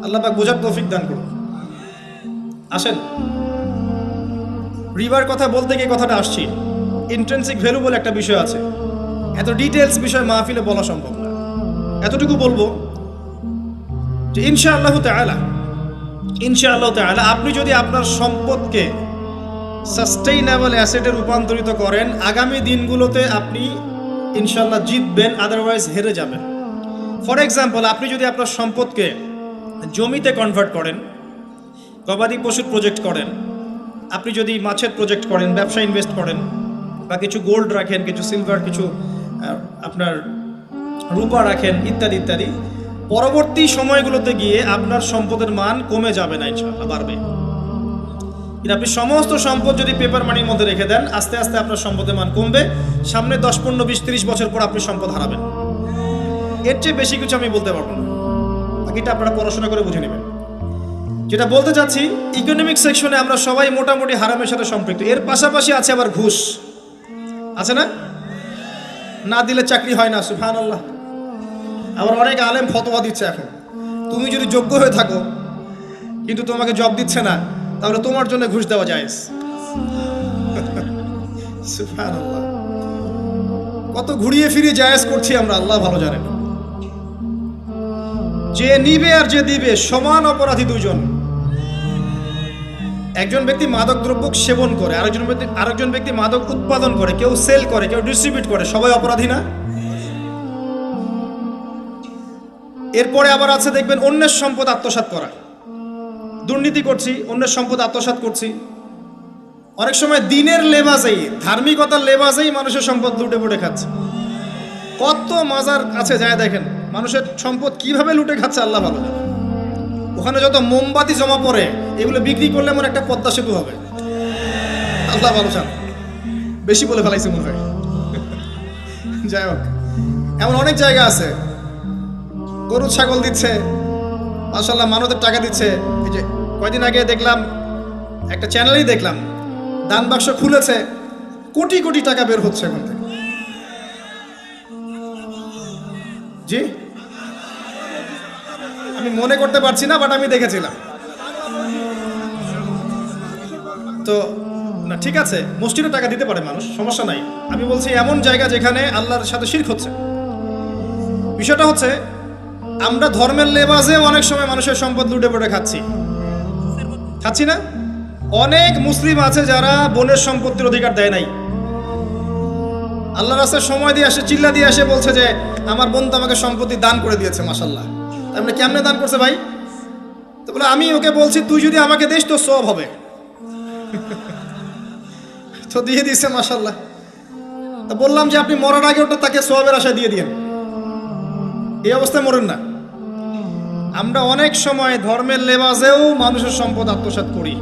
আল্লাহ পাক বোঝার তৌফিক দান করুন। আসেন, রিবার কথা বলতে গিয়ে কথাটা আসছি, ইন্ট্রিনসিক ভ্যালু বলে একটা বিষয় আছে। এত ডিটেলস বিষয় মাহফিলে বলা সম্ভব না। এতটুকু বলবো যে ইনশাআল্লাহ তাআলা আপনি যদি আপনার সম্পদকে সাস্টেইনেবল অ্যাসেটে রূপান্তরিত করেন, আগামী দিনগুলোতে আপনি ইনশাআল্লাহ জিতবেন, আদারওয়াইজ হেরে যাবেন। ফর এক্সাম্পল, আপনি যদি আপনার সম্পদকে জমিতে কনভার্ট করেন, গবাদি পশুর প্রজেক্ট করেন, আপনি যদি মাছের প্রজেক্ট করেন, ব্যবসা ইনভেস্ট করেন, বা কিছু গোল্ড রাখেন, কিছু সিলভার, কিছু আপনার রূপা রাখেন, ইত্যাদি ইত্যাদি, পরবর্তী সময়গুলোতে গিয়ে আপনার সম্পদের মান কমে যাবে না, ইনশাআল্লাহ বাড়বে। কিন্তু আপনি সমস্ত সম্পদ যদি পেপার মানির মধ্যে রেখে দেন, আস্তে আস্তে আপনার সম্পদের মান কমবে। সামনে 10, 15, 20, 30 বছর পর আপনি সম্পদ হারাবেন। এর চেয়ে বেশি কিছু আমি বলতে পারবো না, বাকিটা আপনারা পড়াশোনা করে বুঝে নেবেন। যেটা বলতে চাচ্ছি, ইকোনমিক সেকশনে আমরা সবাই মোটামুটি হারামের সাথে সম্পৃক্ত। এর পাশাপাশি আছে আবার ঘুষ, আছে না? না দিলে চাকরি হয় না, সুবহানাল্লাহ। আবার অনেক আলেম ফতোয়া দিচ্ছে এখন, তুমি যদি যোগ্য হয়ে থাকো কিন্তু তোমাকে জব দিচ্ছে না, তাহলে তোমার জন্য ঘুষ দেওয়া জায়েজ। সুবহানাল্লাহ, কত ঘুরিয়ে ফিরিয়ে জায়েজ করছি আমরা, আল্লাহ ভালো জানেন। যে নিবে আর যে দিবে সমান অপরাধী দুইজন। একজন ব্যক্তি মাদক দ্রব্য সেবন করে, আরেকজন ব্যক্তি মাদক উৎপাদন করে, কেউ সেল করে, কেউ ডিস্ট্রিবিউট করে, সবাই অপরাধী না? এরপরে আবার আছে দেখবেন অন্যের সম্পদ আত্মসাৎ করা, দুর্নীতি করছি, অন্যের সম্পদ আত্মসাৎ করছি। অনেক সময় দিনের লেবাজেই, ধার্মিকতার লেবাজেই মানুষের সম্পদ লুটে পুটে খাচ্ছে। কত মাজার আছে যায় দেখেন, মানুষের সম্পদ কিভাবে লুটে খাচ্ছে আল্লাহ ভালো জানে। ওখানে যত মোমবাতি জমা পড়ে, এগুলো বিক্রি করলে আমার একটা পদ্মা সেতু হবে, আল্লাহ ভালো জানে। বেশি বলে ফেলাইছে মনে হয়। যাই হোক, এমন অনেক জায়গা আছে, গরু ছাগল দিচ্ছে, মাশাআল্লাহ মানতের টাকা দিচ্ছে। এই যে কয়দিন আগে দেখলাম একটা চ্যানেলেই দেখলাম, দান বাক্স খুলেছে, কোটি কোটি টাকা বের হচ্ছে এখান থেকে। জি, আমি মনে করতে পারছি না, বাট আমি দেখেছিলাম। তো না, ঠিক আছে, মসজিদে টাকা দিতে পারে মানুষ, সমস্যা নাই। আমি বলছি এমন জায়গা যেখানে আল্লাহর সাথে শিরক হচ্ছে। বিষয়টা হচ্ছে, আমরা ধর্মের লেবাজে অনেক সময় মানুষের সম্পদ লুটে পুটে খাচ্ছি না? অনেক মুসলিম আছে যারা বোনের সম্পত্তির অধিকার দেয় নাই। আল্লাহর রাস্তায় সময় দিয়ে আসে, চিল্লা দিয়ে আসে, বলছে যে আমার বোন তো আমাকে সম্পত্তি দান করে দিয়েছে, মাশাআল্লাহ। তাহলে কেমনে দান করছে ভাই? তো বলে আমি ওকে বলছি তুই যদি আমাকে দিস তো সব হবে। তো দিয়ে দিচ্ছে, মাশাআল্লাহ। তো বললাম যে আপনি মরার আগে ওটা তাকে সওয়াবের আশায় দিয়ে দিয়েন, এই অবস্থায় মরেন না। আমরা অনেক সময় ধর্মের লেবাজেও মানুষের সম্পদ আত্মসাৎ করি,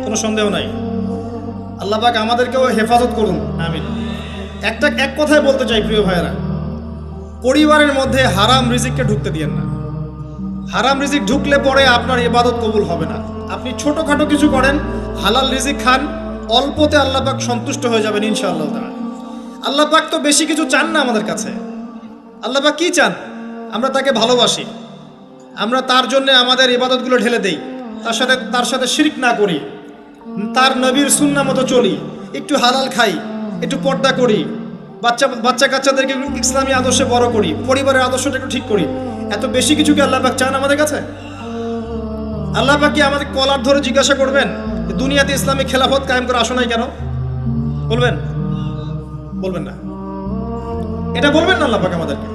কোনো সন্দেহ নাই। আল্লাহ পাক আমাদেরকেও হেফাজত করুন, আমিন। এক কথায় বলতে চাই প্রিয় ভাইয়েরা, পরিবারের মধ্যে হারাম রিজিককে ঢুকতে দিয়েন না। হারাম রিজিক ঢুকলে পরে আপনার ইবাদত কবুল হবে না। আপনি ছোটখাটো কিছু করেন, হালাল রিজিক খান, অল্পতে আল্লাহ পাক সন্তুষ্ট হয়ে যাবেন ইনশাআল্লাহ তাআলা। আল্লাহ পাক তো বেশি কিছু চান না আমাদের কাছে। আল্লাহ পাক কি চান? আমরা তাকে ভালোবাসি, আমরা তার জন্য আমাদের ইবাদতগুলো ঢেলে দেই, তার সাথে শিরক না করি, তার নবীর সুন্নাহ মতো চলি, একটু হালাল খাই, একটু পর্দা করি, বাচ্চা কাচ্চাদেরকে ইসলামী আদর্শে বড় করি, পরিবারের আদর্শটা একটু ঠিক করি। এত বেশি কিছু কি আল্লাহ পাক চান আমাদের কাছে? আল্লাহ পাক কি আমাদের কলার ধরে জিজ্ঞাসা করবেন দুনিয়াতে ইসলামী খেলাফত কায়েম করে আসো নাই কেন? বলবেন? বলবেন না। এটা বলবেন না আল্লাহ পাক আমাদেরকে।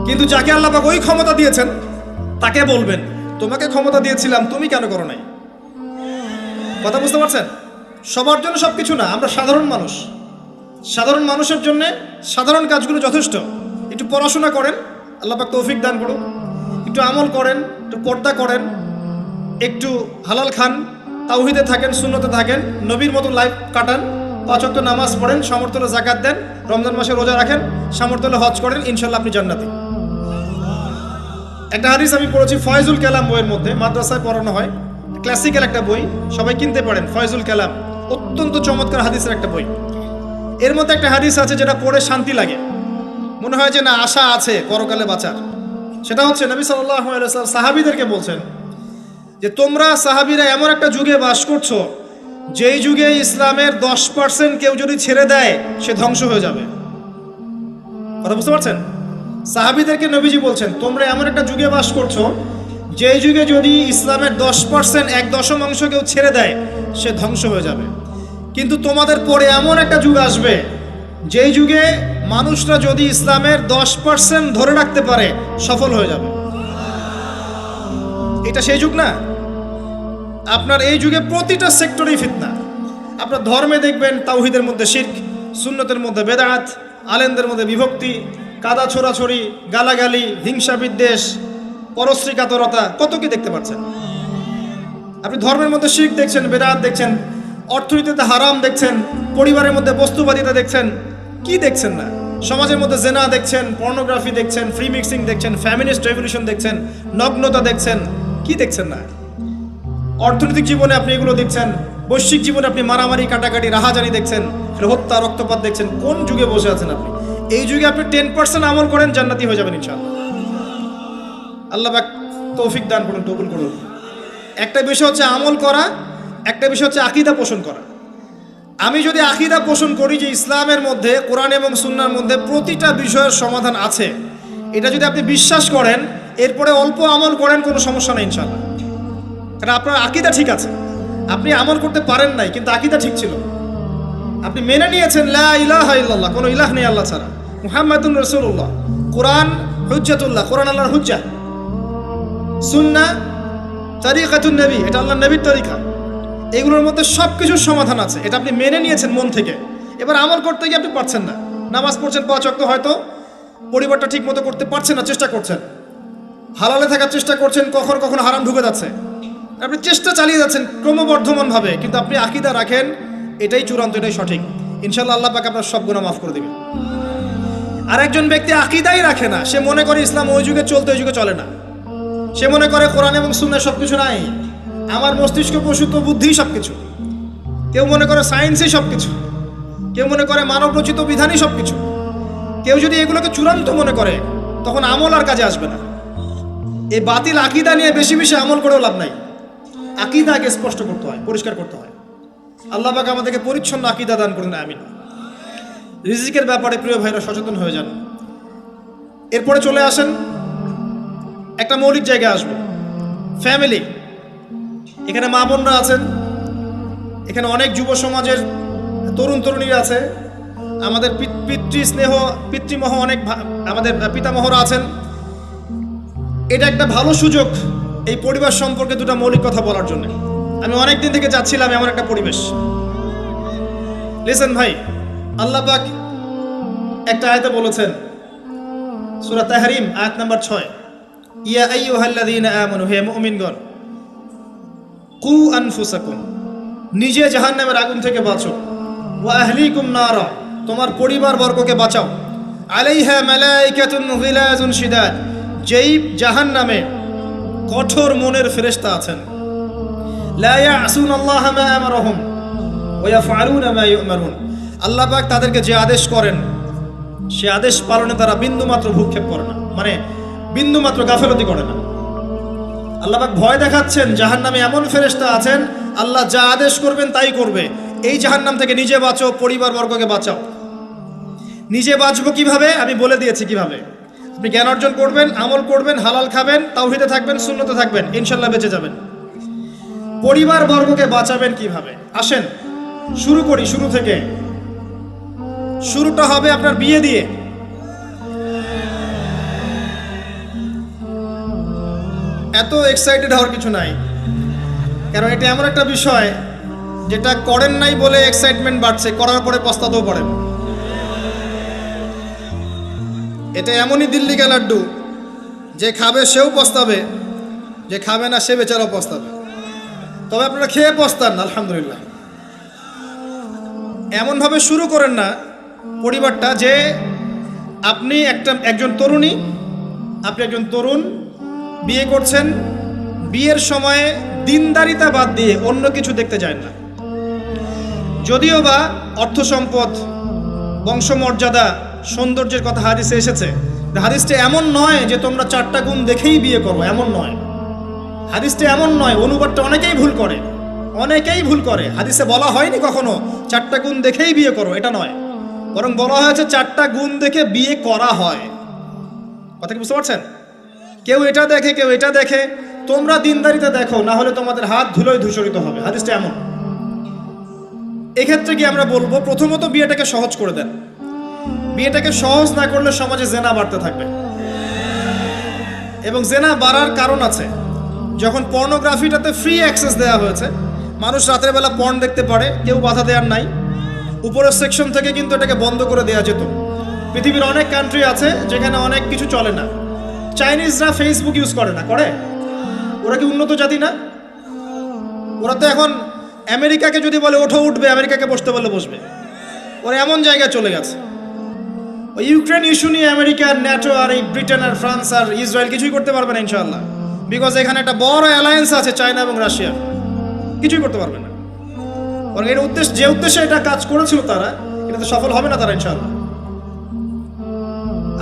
কিন্তু যাকে আল্লাহ পাক ওই ক্ষমতা দিয়েছেন তাকে বলবেন তোমাকে ক্ষমতা দিয়েছিলাম, তুমি কেন করো নাই? কথা বুঝতে পারছেন? সবার জন্য সবকিছু না, আমরা সাধারণ মানুষ। সাধারণ মানুষের জন্য সাধারণ কাজগুলো যথেষ্ট। একটু পড়াশোনা করেন, আল্লাহ পাক তৌফিক দান করুন। একটু আমল করেন, একটু পর্দা করেন, একটু হালাল খান, তাওহীদে থাকেন, সুন্নতে থাকেন, নবীর মতো লাইফ কাটান, 5 ওয়াক্ত নামাজ পড়েন, সামর্থ্য হলে যাকাত দেন, রমজান মাসে রোজা রাখেন, সামর্থ্য হলে হজ করেন, ইনশাল্লাহ আপনি জান্নাতি। একটা হাদিস আমি পড়েছি ফয়জুল কালাম বইয়ের মধ্যে, মাদ্রাসায় পড়ানো হয়, ক্লাসিক্যাল একটা বই, সবাই কিনতে পারেন। ফয়জুল কালাম অত্যন্ত চমৎকার হাদিসের একটা বই। এর মধ্যে একটা হাদিস আছে যেটা পড়ে শান্তি লাগে, মনে হয় যে না আশা আছে পরকালে বাঁচার। সেটা হচ্ছে নবী সাল্লাল্লাহু আলাইহি ওয়াসাল্লাম সাহাবীদেরকে বলছেন যে তোমরা সাহাবীরা এমন একটা যুগে বাস করছো যেই যুগে ইসলামের 10% কেউ যদি ছেড়ে দেয় সে ধ্বংস হয়ে যাবে। কথা বুঝতে পারছেন? সাহাবীদেরকে নবীজি বলছেন তোমরা এমন একটা যুগে বাস করছো যেই যুগে যদি ইসলামের 10% 1/10 কেউ ছেড়ে দেয় সে ধ্বংস হয়ে যাবে। কিন্তু তোমাদের পরে এমন একটা যুগ আসবে যেই যুগে মানুষরা যদি ইসলামের 10% ধরে রাখতে পারে সফল হয়ে যাবে। এটা সেই যুগ না? আপনার এই যুগে প্রতিটা সেক্টরেই ফিতনা। আপনার ধর্মে দেখবেন তাওহীদের মধ্যে শিরক, সুন্নতের মধ্যে বেদাত, আলেমদের মধ্যে বিভক্তি, কাদা ছোড়াছড়ি, গালাগালি, হিংসা বিদ্বেষ, পরশ্রী কাতরতা, কত কি দেখতে পাচ্ছেন। আপনি ধর্মের মধ্যে শিরক দেখছেন, বেদাত দেখছেন, অর্থনীতিতে হারাম দেখছেন, পরিবারের মধ্যে বস্তুবাদিতা দেখছেন, কি দেখছেন না? সমাজের মধ্যে জেনা দেখছেন, পর্নোগ্রাফি দেখছেন, ফ্রি মিক্সিং দেখছেন, ফ্যামিনিস্ট রেভলিউশন দেখছেন, নগ্নতা দেখছেন, কি দেখছেন না? অর্থনৈতিক জীবনে আপনি এগুলো দেখছেন, বৈশ্বিক জীবনে আপনি মারামারি, কাটাকাটি, রাহাজানি দেখছেন, হত্যা, রক্তপাত দেখছেন। কোন যুগে বসে আছেন আপনি? এই যুগে আপনি 10% আমল করেন, জান্নাতি হয়ে যাবেন ইনশাআল্লাহ। আল্লাহ পাক তৌফিক দান করুন, কবুল করুন। একটা বিষয় হচ্ছে আমল করা, একটা বিষয় হচ্ছে আকীদা পোষণ করা। আমি যদি আকীদা পোষণ করি যে ইসলামের মধ্যে, কোরআন এবং সুন্নাহর মধ্যে প্রতিটা বিষয়ের সমাধান আছে, এটা যদি আপনি বিশ্বাস করেন, এরপরে অল্প আমল করেন, কোনো সমস্যা নেই ইনশাআল্লাহ। কারণ আপনার আকীদা ঠিক আছে। আপনি আমল করতে পারেন নাই কিন্তু আকীদা ঠিক ছিল। আপনি মেনে নিয়েছেন লা ইলাহা ইল্লাল্লাহ, কোনো ইলাহ নেই আল্লাহ ছাড়া, মুহাম্মাদুর রাসূলুল্লাহ, কোরআন হুজ্জাতুল্লাহ, কোরআন আল্লাহর হুজ্জা, সুন্নাহ তরিকাতুন নবী, এটা আল্লাহর নবীর তরিকা। এগুলোর মধ্যে সব কিছুর সমাধান আছে, এটা আপনি মেনে নিয়েছেন মন থেকে। এবার আমল করতে গিয়ে আপনি পারছেন না। নামাজ পড়ছেন 5 ওয়াক্ত, হয়তো পরিবারটা ঠিক মতো করতে পারছেন না, চেষ্টা করছেন, হালালে থাকার চেষ্টা করছেন, কখনো কখনো হারাম ঢুকে যাচ্ছে, আপনি চেষ্টা চালিয়ে যাচ্ছেন ক্রমবর্ধমানভাবে, কিন্তু আপনি আকীদা রাখেন এটাই চূড়ান্ত, এটাই সঠিক, ইনশাআল্লাহ আল্লাহ পাক আপনার সব গুনাহ মাফ করে দেবেন। আর একজন ব্যক্তি আকীদাই রাখে না, সে মনে করে ইসলাম ওই যুগে চলতে, ওই যুগে চলে না। সে মনে করে কোরআন এবং সুন্নাহ সবকিছু নাই, আমার মস্তিষ্ক প্রসূত বুদ্ধি সবকিছু। কেউ মনে করে সায়েন্সই সবকিছু, কেউ মনে করে মানব রচিত বিধানই সবকিছু। কেউ যদি এগুলোকে চূড়ান্ত মনে করে তখন আমল আর কাজে আসবে না। এই বাতিল আকীদা নিয়ে বেশি বেশি আমল করেও লাভ নাই। আকীদা আগে স্পষ্ট করতে হয়, পরিষ্কার করতে হয়। আল্লাহ পাক আমাদেরকে পরিচ্ছন্ন আকীদা দান করুন, আমিন। রিজিকের ব্যাপারে প্রিয় ভাইরা সচেতন হয়ে যান। এরপরে চলে আসেন একটা মৌলিক জায়গায় আসবো, ফ্যামিলি। এখানে মা বোনরা আছেন, এখানে অনেক যুব সমাজের তরুণ তরুণীরা আছে, আমাদের পিতৃমহ অনেক আমাদের পিতামহরা আছেন। এটা একটা ভালো সুযোগ এই পরিবার সম্পর্কে দুটা মৌলিক কথা বলার জন্য। আমি অনেক দিন থেকে চাচ্ছিলাম এমন একটা পরিবেশ। লিসেন ভাই, আল্লাহ পাক একটা আয়াতে বলেছেন, সূরা তাহরিম আয়াত নাম্বার 6, ইয়া আইয়ুহাল্লাযীনা আমানু, হে মুমিনগণ, কু আনফুসাকুম, নিজে জাহান্নামের আগুন থেকে বাঁচো, ওয়া আহলিকুম নারা, তোমার পরিবার বর্গকে বাঁচাও, আলাইহা মালাইকাতুন গিলাজুন শিদাদ, যেই জাহান্নামে কঠোর মনের ফেরেশতা আছেন, লা ইয়াসুনাল্লাহা মা আমারহুম ওয়া ইয়াফআলুনা মা ইউমারুন, আল্লাহ পাক তাদেরকে যে আদেশ করেন সে আদেশ পালনে তারা বিন্দুমাত্র ভূক্ষেপ করে না, মানে বিন্দুমাত্র গাফেলতি করে না। আল্লাহ পাক ভয় দেখাচ্ছেন জাহান্নামে এমন ফেরেশতা আছেন, আল্লাহ যা আদেশ করবেন তাই করবে। এই জাহান্নাম থেকে নিজে বাঁচো, পরিবার বর্গকে বাঁচাও। নিজে বাঁচবো কিভাবে? আমি বলে দিয়েছি কিভাবে। আপনি জ্ঞান অর্জন করবেন, আমল করবেন, হালাল খাবেন, তাওহীদে থাকবেন, সুন্নতে থাকবেন, ইনশাল্লাহ বেঁচে যাবেন। পরিবার বর্গকে বাঁচাবেন কিভাবে? আসেন শুরু করি শুরু থেকে। শুরুটা হবে আপনার বিয়ে দিয়ে। এত এক্সাইটেড হওয়ার কিছু নাই, কারণ এটা এমন একটা বিষয় যেটা করেন নাই বলে এক্সাইটমেন্ট বাড়ছে, করার পরে পস্তাতেও পারেন। এটা এমনই দিল্লি কা লাড্ডু, যে খাবে সেও পস্তাবে, যে খাবে না সে বেচারাও পস্তাবে। তবে আপনারা খেয়ে পস্তান আলহামদুলিল্লাহ। এমনভাবে শুরু করেন না পরিবারটা যে আপনি একজন তরুণী, আপনি একজন তরুণ বিয়ে করছেন, বিয়ের সময়ে দিনদারিতা বাদ দিয়ে অন্য কিছু দেখতে যায় না। যদিও বা অর্থ সম্পদ, বংশমর্যাদা, সৌন্দর্যের কথা হাদিসে এসেছে, হাদিসটা এমন নয় যে তোমরা 4টা গুণ দেখেই বিয়ে করো, এমন নয়। হাদিসটা এমন নয়, অনুবাদটা অনেকেই ভুল করে, অনেকেই ভুল করে। হাদিসে বলা হয়নি কখনো 4টা গুণ দেখেই বিয়ে করো, এটা নয়। বরং বলা হয়েছে 4টা গুণ দেখে বিয়ে করা হয়। কথা কি বুঝতে পারছেন? কেউ এটা দেখে, কেউ এটা দেখে। তোমরা দিনদারিতে দেখো, না হলে তোমাদের হাত ধুলোয় ধূসরিত হবে। হাদিসটা এমন। এক্ষেত্রে কি আমরা বলবো, প্রথমত বিয়েটাকে সহজ করে দেন। বিয়েটাকে সহজ না করলে সমাজে জেনা বাড়তে থাকবে, এবং জেনা বাড়ার কারণ আছে। যখন পর্নোগ্রাফিটাতে ফ্রি অ্যাক্সেস দেওয়া হয়েছে, মানুষ রাতের বেলা পর্ন দেখতে পারে, কেউ বাধা দেওয়ার নাই। উপরের সেকশন থেকে কিন্তু এটাকে বন্ধ করে দেওয়া যেত। পৃথিবীর অনেক কান্ট্রি আছে যেখানে অনেক কিছু চলে না। চাইনিজরা ফেসবুক ইউজ করে না, করে? ওরা কি উন্নত জাতি না? ওরা তো এখন আমেরিকাকে যদি বলে ওঠো উঠবে, আমেরিকাকে বসতে বলে বসবে। ওরা এমন জায়গায় চলে গেছে। ওই ইউক্রেন ইস্যু নিয়ে আমেরিকা, ন্যাটো আর এই ব্রিটেন আর ফ্রান্স আর ইসরায়েল কিছুই করতে পারবে না ইনশাআল্লাহ, বিকজ এখানে একটা বড় অ্যালায়েন্স আছে চায়না এবং রাশিয়ার। কিছুই করতে পারবে না। বরং এর উদ্দেশ্য, যে উদ্দেশ্যে এটা কাজ করেছিল তারা, এটাতে সফল হবে না তারা ইনশাআল্লাহ।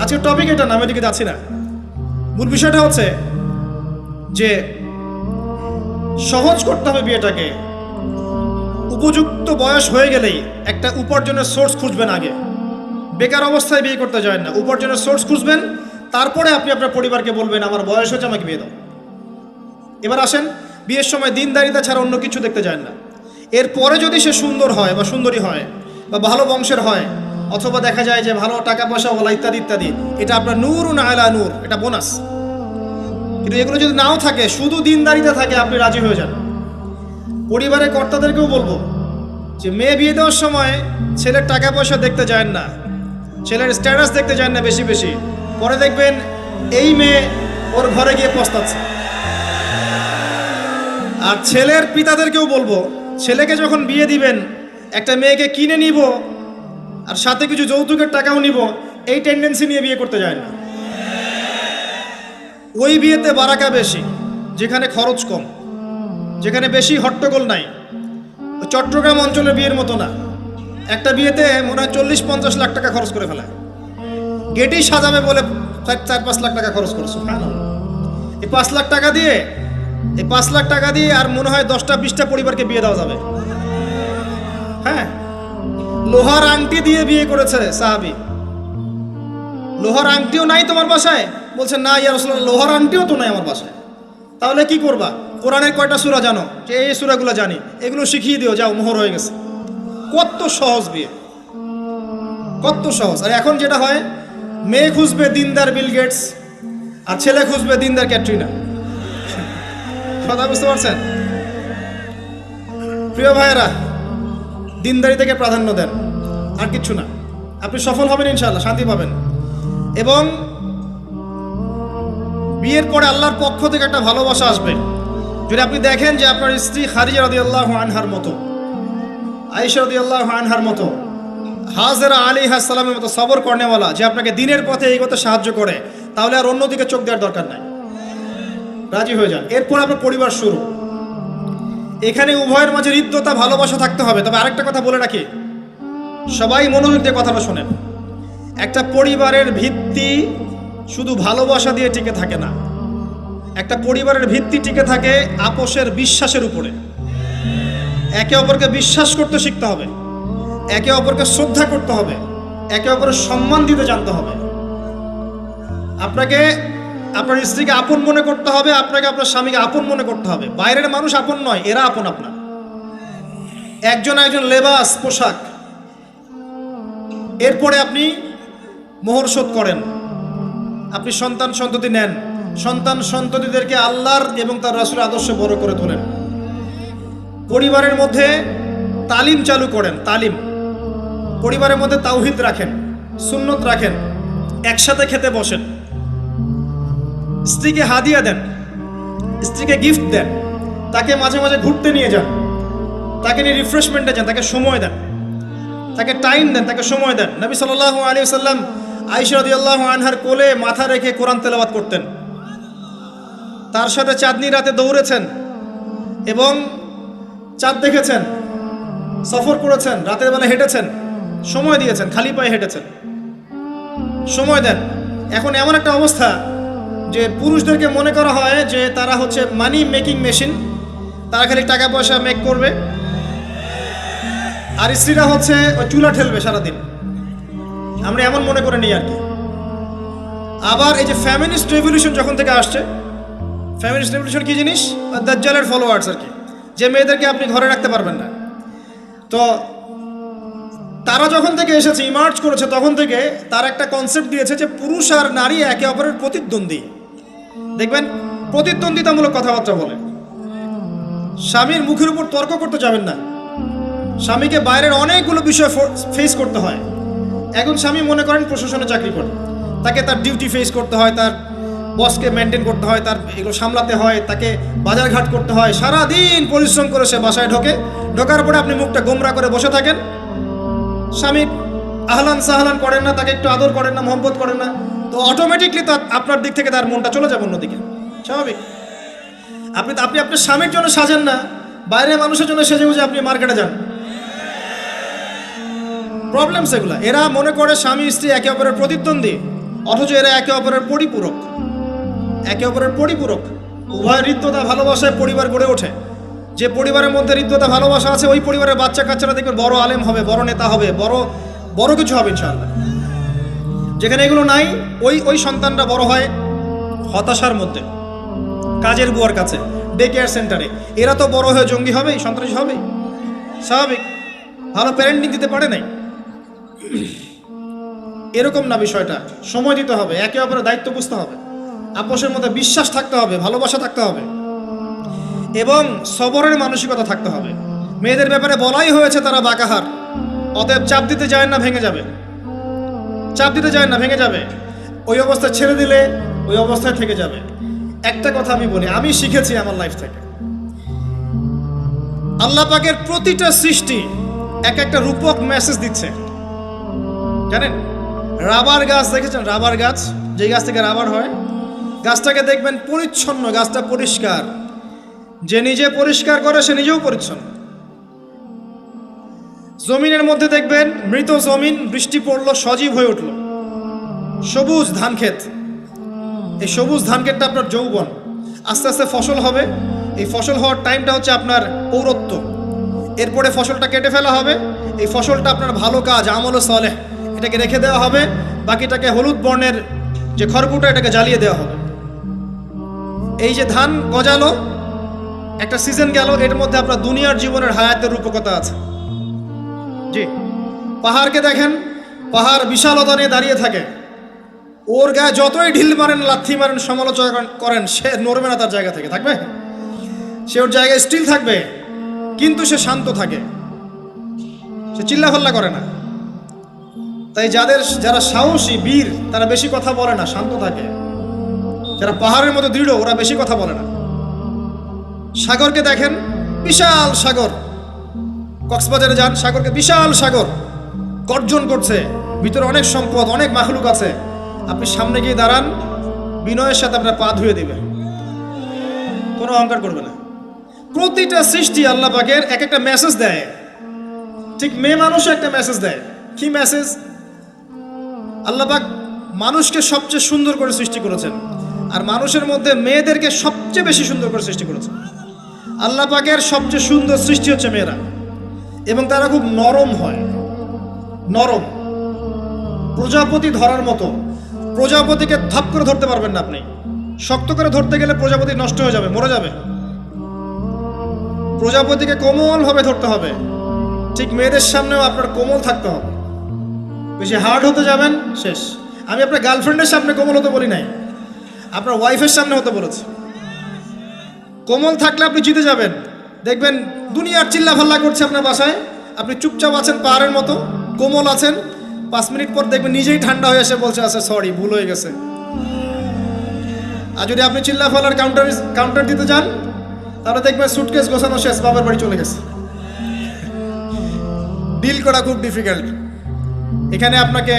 আজকের টপিক এটা না, আমি এদিকে যাচ্ছি না। মূল বিষয়টা হচ্ছে যে সহজ করতে হবে বিয়েটাকে। উপযুক্ত বয়স হয়ে গেলেই একটা উপার্জনের সোর্স খুঁজবেন আগে। বেকার অবস্থায় বিয়ে করতে যায় না, উপার্জনের সোর্স খুঁজবেন, তারপরে আপনি আপনার পরিবারকে বলবেন আমার বয়স হচ্ছে, আমাকে বিয়ে দাও। এবার আসেন, বিয়ের সময় দিনদারিতা ছাড়া অন্য কিছু দেখতে যায় না। এরপরে যদি সে সুন্দর হয় বা সুন্দরী হয় বা ভালো বংশের হয়, অথবা দেখা যায় যে ভালো টাকা পয়সা ওলা ইত্যাদি ইত্যাদি, এটা আপনার নূরুন আলা নূর, এটা বোনাস। কিন্তু এগুলো যদি নাও থাকে, শুধু দিনদারিতা থাকে, আপনি রাজি হয়ে যান। পরিবারের কর্তাদেরকেও বলবো যে মেয়ে বিয়ে দেওয়ার সময় ছেলের টাকা পয়সা দেখতে যায় না, ছেলের স্ট্যাটাস দেখতে যায় না বেশি বেশি। পরে দেখবেন এই মেয়ে ওর ঘরে গিয়ে পস্তাচ্ছে। আর ছেলের পিতাদেরকেও বলবো, ছেলেকে যখন বিয়ে দিবেন, একটা মেয়েকে কিনে নিব আর সাথে কিছু যৌতুকের টাকাও নিব, এই টেন্ডেন্সি নিয়ে বিয়ে করতে যায় না। ওই বিয়েতে বারাকা বেশি, যেখানে খরচ কম, যেখানে বেশি হট্টগোল নাই। চট্টগ্রাম অঞ্চলের বিয়ের মতো না। একটা বিয়েতে মনে হয় 40-50 লাখ টাকা খরচ করে ফেলায়, গেটেই সাজাবে বলে 4-5 লাখ টাকা খরচ করছো। এই 5 লাখ টাকা দিয়ে, এই 5 লাখ টাকা দিয়ে আর মনে হয় 10টা-20টা পরিবারকে বিয়ে দেওয়া যাবে। হ্যাঁ, লোহার আংটি দিয়ে বিয়ে করেছে সাহাবী। লোহার আংটিও নাই তোমার বাসায়? বলছে না ইয়া রাসূলুল্লাহ, লোহার আংটিও তো নাই আমার বাসায়। তাহলে কি করবা? কোরআনের কয়টা সূরা জানো? যে এই সূরাগুলো জানি, এগুলো শিখিয়ে দিও, যাও, মোহর হয়ে গেছে। কত সহজ বিয়ে, কত সহজ। আর এখন যেটা হয়, মেয়ে খুঁজবে দিনদার বিল গেটস, আর ছেলে খুঁজবে দিনদার ক্যাটরিনা। কথা বুঝতে পারছেন? প্রিয় ভাইয়েরা, দিনদারিতাকে প্রাধান্য দেন, আর কিচ্ছু না। আপনি সফল হবেন ইনশাআল্লাহ, শান্তি পাবেন। এবং বিয়ের পরে আল্লাহর পক্ষ থেকে একটা ভালোবাসা আসবে। যদি আপনি দেখেন যে আপনার স্ত্রী খাদিজা রাদিয়াল্লাহু আনহার মতো, আয়েশা রাদিয়াল্লাহু আনহার মতো, হাজেরা আলাইহিস সালামের মতো সবর করেনেওয়ালা, যে আপনাকে দিনের পথে এগোতে সাহায্য করে, তাহলে আর অন্যদিকে চোখ দেওয়ার দরকার নাই, রাজি হয়ে যান। এরপর আপনার পরিবার শুরু। এখানে উভয়ের মাঝে হৃদ্যতা, ভালোবাসা থাকতে হবে। তবে আরেকটা কথা বলে রাখি, সবাই মনোযোগ দিয়ে কথাটা শোনেন। একটা পরিবারের ভিত্তি শুধু ভালোবাসা দিয়ে টিকে থাকে না। একটা পরিবারের ভিত্তি টিকে থাকে আপোষের বিশ্বাসের উপরে। একে অপরকে বিশ্বাস করতে শিখতে হবে, একে অপরকে শ্রদ্ধা করতে হবে, একে অপরের সম্মান দিতে জানতে হবে। আপনাকে আপনার স্ত্রীকে আপন মনে করতে হবে, আপনাকে আপনার স্বামীকে আপন মনে করতে হবে। বাইরের মানুষ আপন নয়, এরা আপন আপনার। একজন লেবাস, পোশাক। এরপরে আপনি মোহর শোধ করেন, আপনি সন্তান সন্ততি নেন, সন্তান সন্ততিদেরকে আল্লাহর এবং তার রাসূলের আদর্শে বড় করে তোলেন। পরিবারের মধ্যে তালিম চালু করেন, তালিম। পরিবারের মধ্যে তাওহীদ রাখেন, সুন্নত রাখেন, একসাথে খেতে বসেন। স্ত্রীকে হাদিয়া দেন, স্ত্রীকে গিফট দেন, তাকে মাঝে মাঝে ঘুরতে নিয়ে যান, তাকে নিয়ে রিফ্রেশমেন্টে যান, তাকে সময় দেন, তাকে টাইম দেন, তাকে সময় দেন। নবী সাল্লাল্লাহু আলাইহি ওয়াসাল্লাম আয়েশা রাদিয়াল্লাহু আনহার কোলে মাথা রেখে কোরআন তেলাওয়াত করতেন, তার সাথে চাঁদনি রাতে দৌড়েছেন এবং চাঁদ দেখেছেন, সফর করেছেন, রাতের বেলা হেঁটেছেন, সময় দিয়েছেন, খালি পায়ে হেঁটেছেন। সময় দেন। এখন এমন একটা অবস্থা যে পুরুষদেরকে মনে করা হয় যে তারা হচ্ছে মানি মেকিং মেশিন, তারা খালি টাকা পয়সা মেক করবে, আর স্ত্রীরা হচ্ছে ওই চুলা ঠেলবে সারাদিন। আমরা এমন মনে করে নিই আর কি। আবার এই যে ফ্যামিনিস্ট রেভলিউশন যখন থেকে আসছে, ফ্যামিনিস্ট রেভলিউশন কি জিনিস? দাজ্জালের ফলোয়ার্স আর কি, যে মেয়েদেরকে আপনি ঘরে রাখতে পারবেন না। তো তারা যখন থেকে এসেছে, ইমার্জ করেছে, তখন থেকে তার একটা কনসেপ্ট দিয়েছে যে পুরুষ আর নারী একে অপরের প্রতিদ্বন্দ্বী। দেখবেন প্রতিদ্বন্দ্বিতামূলক কথাবার্তা বলে। স্বামীর মুখের উপর তর্ক করতে যাবেন না। স্বামীকে বাইরের অনেকগুলো বিষয় ফেস করতে হয়। এখন স্বামী মনে করেন প্রশাসনে চাকরি করে, তাকে তার ডিউটি ফেস করতে হয়, তার বসকে মেনটেন করতে হয়, তার এগুলো সামলাতে হয়, তাকে বাজারঘাট করতে হয়, সারাদিন পরিশ্রম করে সে বাসায় ঢোকার পরে আপনি মুখটা গোমরা করে বসে থাকেন। স্বামী আহলান সাহলান করেন না, তাকে একটু আদর করেন না, মহব্বত করেন না, তো অটোমেটিকলি তো আপনার দিক থেকে তার মনটা চলে যাবে অন্যদিকে। স্বাভাবিক। আপনি আপনার স্বামীর জন্য সাজেন না, বাইরের মানুষের জন্য সেজে বুঝে আপনি মার্কেটে যান। প্রবলেম সেগুলা। এরা মনে করে স্বামী স্ত্রী একে অপরের প্রতিদ্বন্দ্বী, অথচ এরা একে অপরের পরিপূরক। একে অপরের পরিপূরক। উভয় হৃদ্যতা ভালোবাসায় পরিবার গড়ে ওঠে। যে পরিবারের মধ্যে হৃদ্যতা ভালোবাসা আছে, ওই পরিবারের বাচ্চা কাচ্চারা দেখবেন বড় আলেম হবে, বড় নেতা হবে, বড় কিছু হবে ইনশাআল্লাহ। যেখানে এগুলো নাই, ওই সন্তানরা বড় হয় হতাশার মধ্যে, কাজের বুয়ার কাছে, ডে কেয়ার সেন্টারে। এরা তো বড় হয়ে জঙ্গি হবেই, সন্ত্রাসী হবেই, স্বাভাবিক। ভালো প্যারেন্টিং দিতে পারে নাই। এরকম না বিষয়টা। সময় দিতে হবে, একে অপরের দায়িত্ব বুঝতে হবে, আপোষের মধ্যে বিশ্বাস থাকতে হবে, ভালোবাসা থাকতে হবে এবং সবরের মানসিকতা থাকতে হবে। মেয়েদের ব্যাপারে বলাই হয়েছে তারা বাঁকাহার, অতএব চাপ দিতে যায় না, ভেঙে যাবে। চাপ দিতে যায় না, ভেঙে যাবে। ওই অবস্থায় ছেড়ে দিলে ওই অবস্থায় থেকে যাবে। একটা কথা আমি বলি, আমি শিখেছি আমার লাইফ থেকে, আল্লাহ পাকের প্রতিটা সৃষ্টি এক একটা রূপক মেসেজ দিচ্ছে। জানেন, রাবার গাছ দেখেছেন? রাবার গাছ, যে গাছ থেকে রাবার হয়, গাছটাকে দেখবেন পরিচ্ছন্ন, গাছটা পরিষ্কার। যে নিজে পরিষ্কার করে সে নিজেও পরিচ্ছন্ন। জমিনের মধ্যে দেখবেন মৃত জমিন, বৃষ্টি পড়লো, সজীব হয়ে উঠল, সবুজ ধান ক্ষেত। এই সবুজ ধান ক্ষেতটা আপনার যৌবন, আস্তে আস্তে ফসল হবে। এই ফসল হওয়ার টাইমটা হচ্ছে আপনার পৌরত্ব। এরপরে ফসলটা কেটে ফেলা হবে। এই ফসলটা আপনার ভালো কাজ, আমল সালেহ, এটাকে রেখে দেওয়া হবে। বাকিটাকে হলুদ বর্ণের যে খড়কুটো, এটাকে জ্বালিয়ে দেওয়া হবে। এই যে ধান গজালো, একটা সিজন গেল, এর মধ্যে আপনার দুনিয়ার জীবনের হায়াতের রূপকতা আছে। জি, পাহাড়কে দেখেন, পাহাড় বিশালতা নিয়ে দাঁড়িয়ে থাকে। ওর গায়ে যতই ঢিল মারেন, লাথি মারেন, সমালোচনা করেন, সে নড়বে না তার জায়গা থেকে। থাকবে, সে ওর জায়গায় স্টিল থাকবে, কিন্তু সে শান্ত থাকে, সে চিল্লাফাল্লা করে না। তাই যারা সাহসী, বীর, তারা বেশি কথা বলে না, শান্ত থাকে। যারা পাহাড়ের মতো দৃঢ়, ওরা বেশি কথা বলে না। সাগরকে দেখেন, বিশাল সাগর। কক্সবাজারে যান, সাগরকে বিশাল সাগর, গর্জন করছে, ভিতরে অনেক সম্পদ, অনেক মাখলুক আছে। আপনি সামনে গিয়ে দাঁড়ান, বিনয়ের সাথে আপনার পা ধুয়ে দিবে, কোনো অহংকার করবে না। প্রতিটা সৃষ্টি আল্লাহ পাকের এক একটা মেসেজ দেয়। ঠিক মেয়ে মানুষও একটা মেসেজ দেয়। কি মেসেজ? আল্লাহ পাক মানুষকে সবচেয়ে সুন্দর করে সৃষ্টি করেছেন, আর মানুষের মধ্যে মেয়েদেরকে সবচেয়ে বেশি সুন্দর করে সৃষ্টি করেছেন। আল্লাহ পাকের সবচেয়ে সুন্দর সৃষ্টি হচ্ছে মেয়েরা, এবং তারা খুব নরম হয়, নরম, প্রজাপতি ধরার মতো। প্রজাপতিকে ধাপ করে ধরতে পারবেন না আপনি। শক্ত করে ধরতে গেলে প্রজাপতি নষ্ট হয়ে যাবে, মরে যাবে। প্রজাপতিকে কোমলভাবে ধরতে হবে। ঠিক মেয়েদের সামনেও আপনার কোমল থাকতে হবে। বেশি হার্ড হতে যাবেন, শেষ। আমি আপনার গার্লফ্রেন্ডের সামনে কোমল হতে বলি নাই, আপনার ওয়াইফের সামনে হতে বলেছি। কোমল থাকলে আপনি জিতে যাবেন। দেখবেন দুনিয়ার চিল্লা ফাল্লা করছে আপনার বাসায়, আপনি চুপচাপ আছেন পাহাড়ের মতো, কোমল আছেন। 5 মিনিট পর দেখবেন নিজেই ঠান্ডা হয়ে এসে বলছে, আচ্ছা সরি, ভুল হয়ে গেছে। আর যদি আপনি চিল্লা ফাল্লার কাউন্টার দিতে যান, তাহলে দেখবেন সুটকেস গোছানো শেষ, বাবার বাড়ি চলে গেছে। ডিল করা খুব ডিফিকাল্ট। এখানে আপনাকে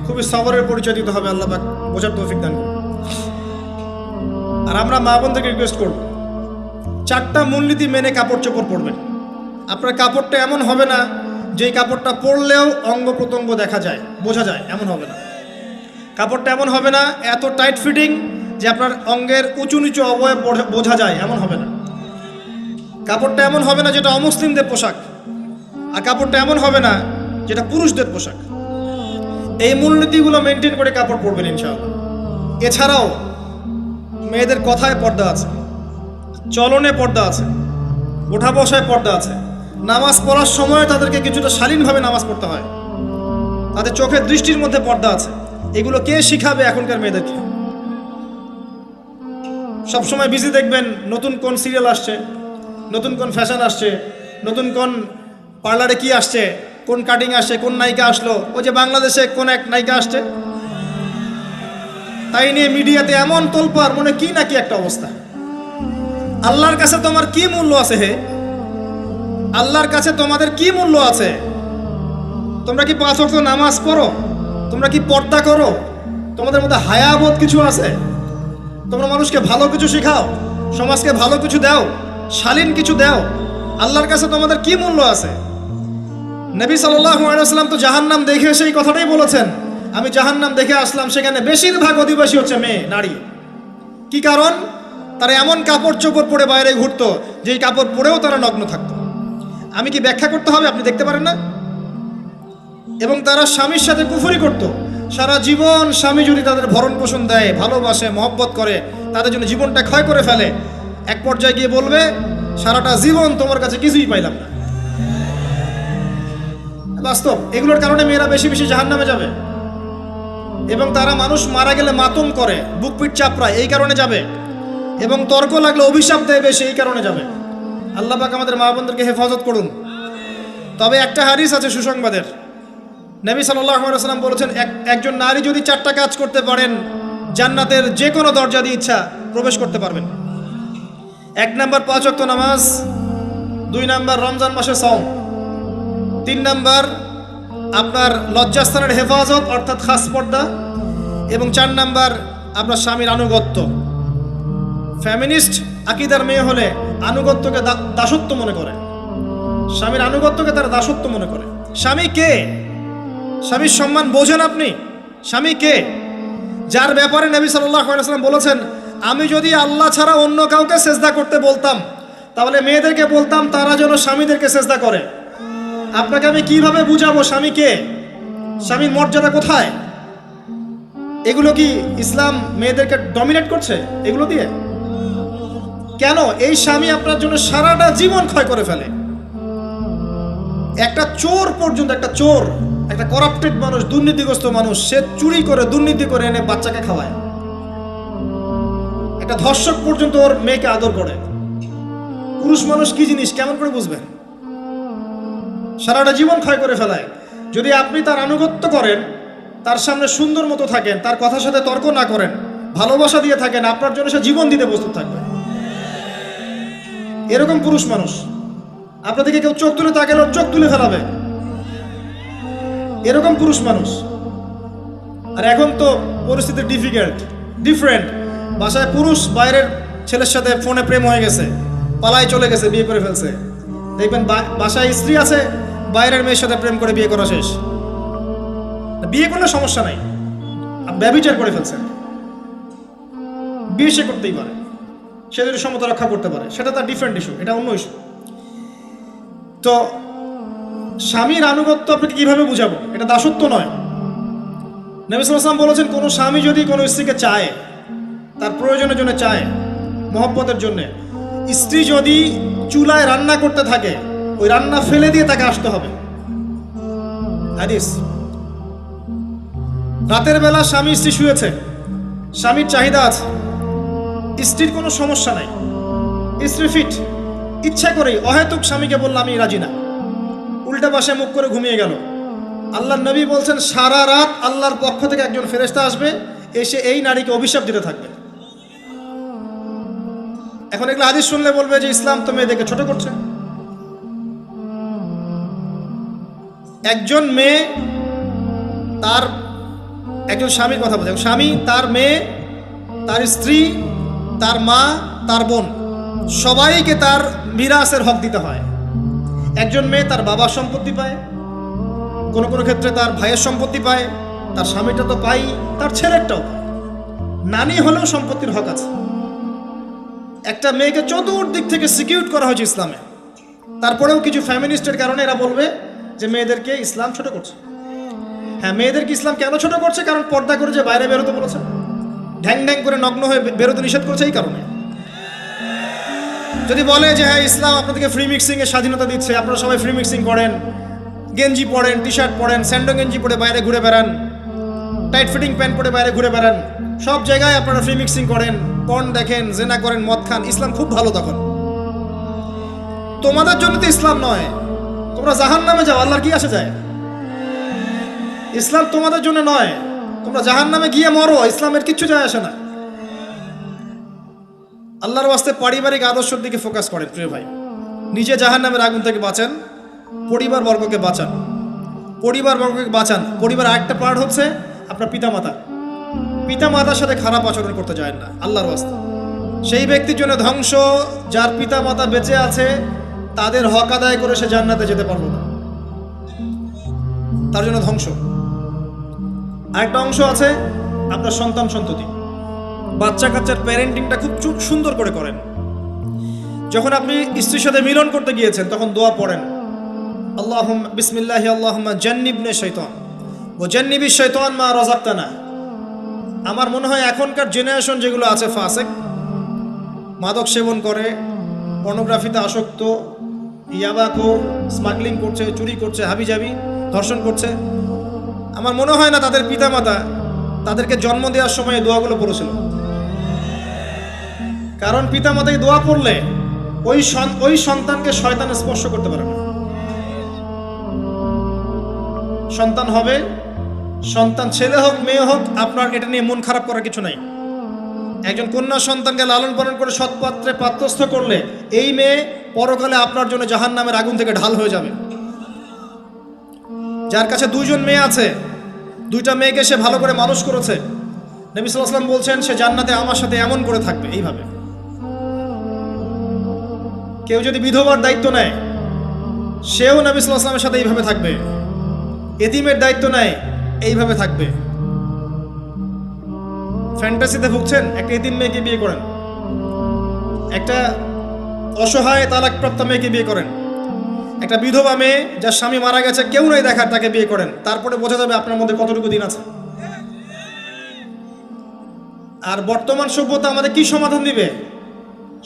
খুবই সবরের পরিচয় দিতে হবে। আল্লাহ পাক বোঝার তৌফিক দান করুন। আর আমরা মা বোনদেরকে রিকোয়েস্ট করব, 4টা মূলনীতি মেনে কাপড় চোপড় পরবেন। আপনার কাপড়টা এমন হবে না যেই কাপড়টা পরলেও অঙ্গ প্রত্যঙ্গ দেখা যায়, বোঝা যায়, এমন হবে না। কাপড়টা এমন হবে না এত টাইট ফিটিং যে আপনার অঙ্গের উঁচু নিচু অবয়ব বোঝা যায়, এমন হবে না। কাপড়টা এমন হবে না যেটা অমুসলিমদের পোশাক, আর কাপড়টা এমন হবে না যেটা পুরুষদের পোশাক। এই মূলনীতিগুলো মেনটেন করে কাপড় পরবেন ইনশাআল্লাহ। এছাড়াও মেয়েদের কথায় পর্দা আছে, চলনে পর্দা আছে, ওঠা বসায় পর্দা আছে। নামাজ পড়ার সময় তাদেরকে কিছুটা শালীনভাবে নামাজ পড়তে হয়। তাদের চোখের দৃষ্টির মধ্যে পর্দা আছে। এগুলো কে শিখাবে এখনকার মেয়েদেরকে? সবসময় বিজি দেখবেন নতুন কোন সিরিয়াল আসছে, নতুন কোন ফ্যাশন আসছে, নতুন কোন পার্লারে কি আসছে, কোন কাটিং আসছে, কোন নায়িকা আসলো। ওই যে বাংলাদেশে কোন এক নায়িকা আসছে, তাই নিয়ে মিডিয়াতে এমন তোলপাড়, মনে কি নাকি একটা অবস্থা। আল্লাহর কাছে তোমার কি মূল্য আছে হে? আল্লাহর কাছে তোমাদের কি মূল্য আছে? তোমরা কি 5 ওয়াক্ত নামাজ পড়ো? তোমরা কি পর্দা করো? তোমাদের মধ্যে হায়াবোধ কিছু আছে? তোমরা মানুষকে ভালো কিছু শেখাও, সমাজকে ভালো কিছু দাও, শালীন কিছু দাও। আল্লাহর কাছে তোমাদের কি মূল্য আছে? নবী সাল্লাল্লাহু আলাইহি ওয়াসাল্লাম তো জাহান্নাম দেখে সেই কথাটাই বলেছেন, আমি জাহান্নাম দেখে আসলাম, সেখানে বেশিরভাগ অধিবাসী হচ্ছে মেয়ে, নারী। কি কারণ? তারা এমন কাপড় চোপড় পরে বাইরে ঘুরতো যেই কাপড় পরেও তারা নগ্ন থাকতো। আমি কি ব্যাখ্যা করতে হবে? আপনি দেখতে পারেন না? এবং তারা স্বামীর সাথে কুফরি করত। সারা জীবন স্বামী যদি তাদের ভরণ পোষণ দেয়, ভালোবাসে, মহব্বত করে, তাদের জন্য জীবনটা ক্ষয় করে ফেলে, এক পর্যায়ে গিয়ে বলবে সারাটা জীবন তোমার কাছে কিছুই পাইলাম না। বাস্তব। এগুলোর কারণে মেয়েরা বেশি বেশি জাহান্নামে যাবে। এবং তারা মানুষ মারা গেলে মাতম করে, বুক পিঠ চাপড়ায়, এই কারণে যাবে। এবং তর্ক লাগলে অভিশাপ দেয় বেশি, এই কারণে যাবে। আল্লাহ পাক আমাদের মা বোনদেরকে হেফাজত করুন। তবে একটা হাদিস আছে সুসংবাদের। নবী সাল্লাল্লাহু আলাইহি ওয়াসাল্লাম বলেছেন, একজন নারী যদি 4টা কাজ করতে পারেন, জান্নাতের যে কোনো দরজা দিয়ে ইচ্ছা প্রবেশ করতে পারবেন। 1 নাম্বার 5 ওয়াক্ত নামাজ, 2 নাম্বার রমজান মাসে সওম, 3 নাম্বার আপনার লজ্জাস্থানের হেফাজত অর্থাৎ খাস পর্দা, এবং 4 নাম্বার আপনার স্বামীর আনুগত্য। ফ্যামিনিস্ট আকীদার মেয়ে হলে আনুগত্যকে দাসত্ব মনে করে, স্বামীর আনুগত্যকে তারা দাসত্ব মনে করে। স্বামী কে? স্বামীর সম্মান বোঝেন আপনি? স্বামী কে? যার ব্যাপারে নবী সাল্লাল্লাহু আলাইহি ওয়াসাল্লাম বলেছেন, আমি যদি আল্লাহ ছাড়া অন্য কাউকে সেজদা করতে বলতাম, তাহলে মেয়েদেরকে বলতাম তারা যেন স্বামীদেরকে সেজদা করে। আপনাকে আমি কিভাবে বুঝাবো স্বামী কে, স্বামীর মর্যাদা কোথায়? এগুলো কি ইসলাম মেয়েদেরকে ডমিনেট করছে এগুলো দিয়ে? কেন? এই স্বামী আপনার জন্য সারাটা জীবন ক্ষয় করে ফেলে। একটা চোর পর্যন্ত, একটা চোর, একটা করাপ্টেড মানুষ, দুর্নীতিগ্রস্ত মানুষ, সে চুরি করে, দুর্নীতি করে এনে বাচ্চাকে খাওয়ায়। একটা ধর্ষক পর্যন্ত ওর মেয়েকে আদর করে। পুরুষ মানুষ কি জিনিস কেমন করে বুঝবেন? সারাটা জীবন ক্ষয় করে ফেলায়। যদি আপনি তার আনুগত্য করেন, তার সামনে সুন্দর মতো থাকেন, তার কথার সাথে তর্ক না করেন, ভালোবাসা দিয়ে থাকেন, আপনার জন্য সে জীবন দিতে প্রস্তুত থাকবে। এরকম পুরুষ মানুষ। আপনাদেরকে কেউ চোখ তুলে তাকালে চোখ তুলে ফেলাবে, এরকম পুরুষ মানুষ। আর এখন তো পরিস্থিতি ডিফারেন্ট। বাসায় পুরুষ বাইরের ছেলের সাথে ফোনে প্রেম হয়ে গেছে, পালায় চলে গেছে, বিয়ে করে ফেলছে। দেখবেন বাসায় স্ত্রী আছে, বাইরের মেয়ের সাথে প্রেম করে বিয়ে করা শেষ। বিয়ে করলে সমস্যা নাই, ব্যভিচার করে ফেলছে। বিয়ে সে করতেই পারে, সে যদি সমতা রক্ষা করতে পারে, সেটা তার ডিফারেন্ট ইস্যু, এটা অন্য ইস্যু। তো স্বামীর আনুগত্য আপনাকে কিভাবে বুঝাবো? এটা দাসত্ব নয়। নবী সাল্লাল্লাহু আলাইহি ওয়াসাল্লাম বলেছেন, কোনো স্বামী যদি কোনো স্ত্রীকে চায়, তার প্রয়োজনের জন্য চায়, মহব্বতের জন্য, স্ত্রী যদি চুলায় রান্না করতে থাকে, ওই রান্না ফেলে দিয়ে তাকে আসতে হবে। হাদিস। রাতের বেলা স্বামী স্ত্রী শুয়েছে, স্বামীর চাহিদা আছে, স্ত্রীর কোনো সমস্যা নাই, স্ত্রী ফিট, ইচ্ছা করেই অহেতুক স্বামীকে বলল আমি রাজি না, উল্টা পাশে মুখ করে ঘুমিয়ে গেল। আল্লাহর নবী বলছেন সারা রাত আল্লাহর পক্ষ থেকে একজন ফেরেশতা আসবে, এসে এই নারীকে অভিশাপ দিতে থাকবে। এখন এগুলো হাদিস শুনলে বলবে যে ইসলাম তো মেয়েদেরকে ছোট করছে। একজন মেয়ে তার একজন স্বামীর কথা বলছে, স্বামী, তার মেয়ে, তার স্ত্রী, তার মা, তার বোন, সবাইকে তার মিরাসের হক দিতে হয়। একজন মেয়ে তার বাবার সম্পত্তি পায়, কোনো কোনো ক্ষেত্রে তার ভাইয়ের সম্পত্তি পায়, তার স্বামীটা তো পাই, তার ছেলেরটাও পায়, নানি হলেও সম্পত্তির হক আছে। একটা মেয়েকে চতুর্দিক থেকে সিকিউর করা হয়েছে ইসলামে। তারপরেও কিছু ফ্যামিনিস্টের কারণে এরা বলবে যে মেয়েদেরকে ইসলাম ছোট করছে। হ্যাঁ, মেয়েদেরকে ইসলাম কেন ছোট করছে? কারণ পর্দা করে যে বাইরে বেরোতে বলেছে, ঢ্যাং ঢ্যাং করে নগ্ন হয়ে বেরোতে নিষেধ করছে, এই কারণে। যদি বলে যে হ্যাঁ ইসলাম আপনাদেরকে ফ্রি মিক্সিং এর স্বাধীনতা দিচ্ছে, আপনারা সবাই ফ্রি মিক্সিং করেন, গেঞ্জি পরেন, টি শার্ট পরেন, স্যান্ডো গেঞ্জি পরে বাইরে ঘুরে বেড়ান, টাইট ফিটিং প্যান্ট পরে বাইরে ঘুরে বেড়ান, সব জায়গায় আপনারা ফ্রি মিক্সিং করেন, পর্ন দেখেন, জেনা করেন, মদ খান, ইসলাম খুব ভালো। তখন তোমাদের জন্য তো ইসলাম নয়, তোমরা জাহান্নামে যাও, আল্লাহর কি আসে যায়? ইসলাম তোমাদের জন্য নয়, তোমরা জাহান্নামে গিয়ে মরো, ইসলামের কিচ্ছু যায় আসে না। আল্লাহর ওয়াস্তে পারিবারিক আদর্শের দিকে ফোকাস করেন প্রিয় ভাই। নিজে জাহান্নামের আগুন থেকে বাঁচান, পরিবার বর্গকে বাঁচান, পরিবার বর্গকে বাঁচান। পরিবার আরেকটা পার্ট হচ্ছে আপনার পিতামাতা। পিতামাতার সাথে খারাপ আচরণ করতে যায় না আল্লাহর ওয়াস্তে। সেই ব্যক্তির জন্য ধ্বংস যার পিতামাতা বেঁচে আছে, তাদের হক আদায় করে সে জান্নাতে যেতে পারলো না, তার জন্য ধ্বংস। আরেকটা অংশ আছে আপনার সন্তান সন্ততি। বাচ্চা কাচ্চার প্যারেন্টিংটা খুব সুন্দর করে করেন। যখন আপনি স্ত্রীর সাথে মিলন করতে গিয়েছেন তখন দোয়া পড়েন, আল্লাহুম্মা বিসমিল্লাহি আল্লাহুম্মা জান্নিবনা শাইতান ওয়া জান্নিবিশ শাইতান মা রাযাকতানা। আমার মনে হয় এখনকার জেনারেশন যেগুলো আছে ফাসেক, মাদক সেবন করে, পর্নোগ্রাফিতে আসক্ত, ইয়াবাখোর, স্মাগলিং করছে, চুরি করছে, হাবিজাবি, ধর্ষণ করছে, আমার মনে হয় না তাদের পিতামাতা তাদেরকে জন্ম দেওয়ার সময় এই দোয়াগুলো পড়েছিল। কারণ পিতামাতাকে দোয়া পড়লে ওই সন্তানকে শয়তান স্পর্শ করতে পারে না। সন্তান হবে, সন্তান ছেলে হোক মেয়ে হোক, আপনার এটা নিয়ে মন খারাপ করার কিছু নাই। একজন কন্যা সন্তানকে লালন পালন করে সৎপাত্রে পাত্রস্থ করলে এই মেয়ে পরকালে আপনার জন্য জাহান্নামের আগুন থেকে ঢাল হয়ে যাবে। যার কাছে দুইজন মেয়ে আছে, দুইটা মেয়েকে সে ভালো করে মানুষ করেছে, নবী সাল্লাল্লাহু আলাইহি ওয়াসাল্লাম বলছেন সে জান্নাতে আমার সাথে এমন করে থাকবে, এইভাবে। কেউ যদি বিধবার দায়িত্ব নেয়, সেও নবী সাল্লাল্লাহু আলাইহি ওয়াসাল্লামের সাথে এইভাবে থাকবে। এতিমের দায়িত্ব নেয়, এইভাবে থাকবে। ফ্যান্টাসিতে ভুগছেন, একটা এতিম মেয়েকে বিয়ে করেন, একটা অসহায় তালাকপ্রাপ্ত মেয়েকে বিয়ে করেন, একটা বিধবা মেয়ে যার স্বামী মারা গেছে, কেউ নাই দেখার, তাকে বিয়ে করেন, তারপরে বোঝা যাবে আপনার মধ্যে কতটুকু দিন আছে। আর বর্তমান সভ্যতা আমাদের কি সমাধান দিবে?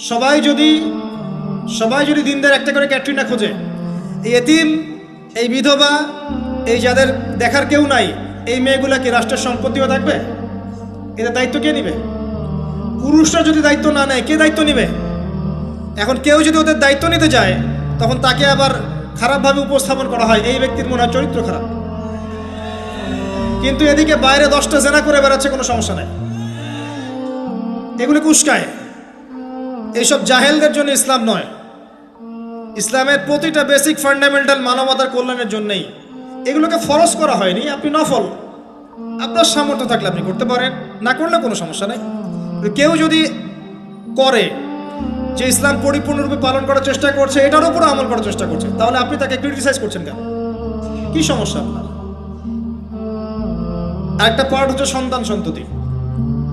সবাই যদি দিনদের একটা করে ক্যাটরিনা খোঁজে, এই এতিম, এই বিধবা, এই যাদের দেখার কেউ নাই, এই মেয়েগুলা কি রাষ্ট্রের সম্পত্তিও থাকবে? এদের দায়িত্ব কে নিবে? পুরুষরা যদি দায়িত্ব না নেয়, কে দায়িত্ব নিবে? এখন কেউ যদি ওদের দায়িত্ব নিতে যায়, তখন তাকে আবার খারাপভাবে উপস্থাপন করা হয়, এই ব্যক্তির মনে হয় চরিত্র খারাপ। কিন্তু এদিকে বাইরে 10টা জেনা করে বেড়াচ্ছে, কোনো সমস্যা নাই, এগুলি কুস্কায়। এইসব জাহেলদের জন্য ইসলাম নয়। ইসলামের প্রতিটা বেসিক ফান্ডামেন্টাল মানবতার কল্যাণের জন্যই। এগুলোকে ফরজ করা হয়নি, আপনি নফল, আপনার সামর্থ্য থাকলে আপনি করতে পারেন, না করলে কোনো সমস্যা নেই। কেউ যদি করে যে ইসলাম পরিপূর্ণরূপে পালন করার চেষ্টা করছে, এটার উপরে আমল করার চেষ্টা করছে, তাহলে আপনি তাকে ক্রিটিসাইজ করছেন কেন? কি সমস্যা আপনার? আরেকটা পার্ট হচ্ছে সন্তান সন্ততি।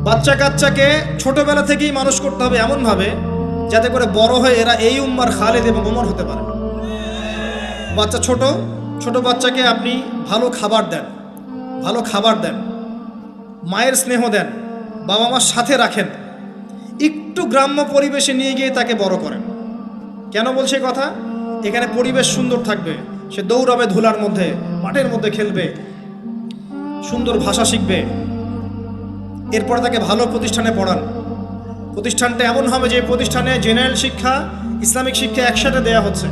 বাচ্চা কাচ্চাকে ছোটবেলা থেকেই মানুষ করতে হবে এমনভাবে যাতে করে বড় হয়ে এরা এই উম্মার খালেদ এবং ওমর হতে পারে। ছোট বাচ্চাকে আপনি ভালো খাবার দেন, মায়ের স্নেহ দেন, বাবা মার সাথে রাখেন, একটু গ্রাম্য পরিবেশে নিয়ে গিয়ে তাকে বড় করেন। কেন বলছে কথা? এখানে পরিবেশ সুন্দর থাকবে, সে দৌড়াবে ধুলার মধ্যে, মাঠের মধ্যে খেলবে, সুন্দর ভাষা শিখবে। এরপরে তাকে ভালো প্রতিষ্ঠানে পড়ান। প্রতিষ্ঠানটা এমন হবে যে প্রতিষ্ঠানে জেনারেল শিক্ষা, ইসলামিক শিক্ষা একসাথে দেয়া হচ্ছে,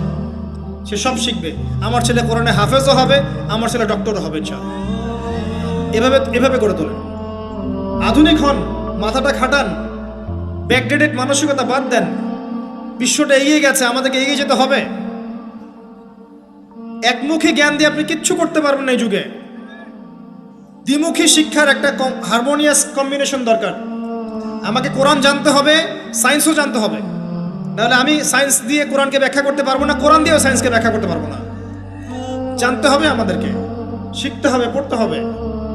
সে সব শিখবে। আমার ছেলে কোরআনে হাফেজও হবে, আমার ছেলে ডক্টরও হবে ইনশাআল্লাহ। এভাবে করে তোলেন। আধুনিক হন, মাথাটা খাটান, ব্যাকডেটেড মানসিকতা বাদ দেন। বিশ্বটা এগিয়ে গেছে, আমাদেরকে এগিয়ে যেতে হবে। একমুখী জ্ঞান দিয়ে আপনি কিচ্ছু করতে পারবেন না এই যুগে। দ্বিমুখী শিক্ষার একটা হারমোনিয়াস কম্বিনেশন দরকার। আমাকে কোরআন জানতে হবে, সায়েন্সও জানতে হবে, নাহলে আমি সায়েন্স দিয়ে কোরআনকে ব্যাখ্যা করতে পারবো না, কোরআন দিয়েও সায়েন্সকে ব্যাখ্যা করতে পারবো না। জানতে হবে, আমাদেরকে শিখতে হবে, পড়তে হবে,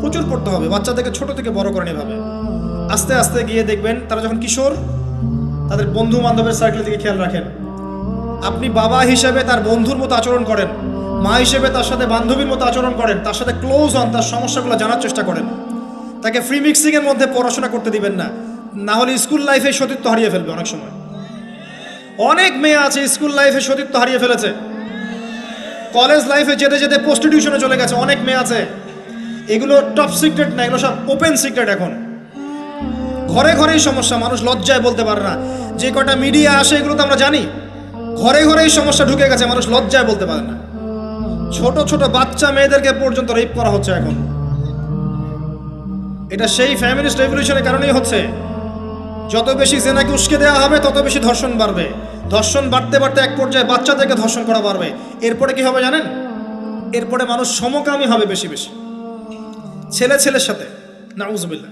প্রচুর পড়তে হবে। বাচ্চাদেরকে ছোট থেকে বড় করেন এভাবে। আস্তে আস্তে গিয়ে দেখবেন তারা যখন কিশোর, তাদের বন্ধু বান্ধবের সার্কেলের দিকে খেয়াল রাখেন। আপনি বাবা হিসেবে তার বন্ধুর মতো আচরণ করেন, মা হিসেবে তার সাথে বান্ধবীর মতো আচরণ করেন, তার সাথে ক্লোজ হন, তার সমস্যাগুলো জানার চেষ্টা করেন। তাকে ফ্রি মিক্সিংয়ের মধ্যে পড়াশোনা করতে দিবেন না, না হলে স্কুল লাইফে সতীত্ব হারিয়ে ফেলবে। অনেক সময় অনেক মেয়ে আছে স্কুল লাইফে সতীত্ব হারিয়ে ফেলেছে, কলেজ লাইফে যেতে যেতে প্রস্টিটিউশনে চলে গেছে। অনেক মেয়ে আছে, এগুলো টপ সিক্রেট না, এগুলো সব ওপেন সিক্রেট। এখন ঘরে ঘরেই সমস্যা, মানুষ লজ্জায় বলতে পারে না। যে কটা মিডিয়া আসে এগুলো তো আমরা জানি, ঘরে ঘরেই সমস্যা ঢুকে গেছে, মানুষ লজ্জায় বলতে পারে না। ছোট ছোট বাচ্চা মেয়েদেরকে পর্যন্ত রেপ করা হচ্ছে এখন। এটা সেই ফ্যামিলিস্ট রেভলিউশনের কারণেই হচ্ছে। যত বেশি জেনাকে উস্কে দেওয়া হবে তত বেশি ধর্ষণ বাড়বে। ধর্ষণ বাড়তে বাড়তে এক পর্যায়ে বাচ্চাদেরকে ধর্ষণ করা বাড়বে। এরপরে কি হবে জানেন? এরপরে মানুষ সমকামী হবে বেশি বেশি, ছেলে ছেলের সাথে, নাউজুবিল্লাহ।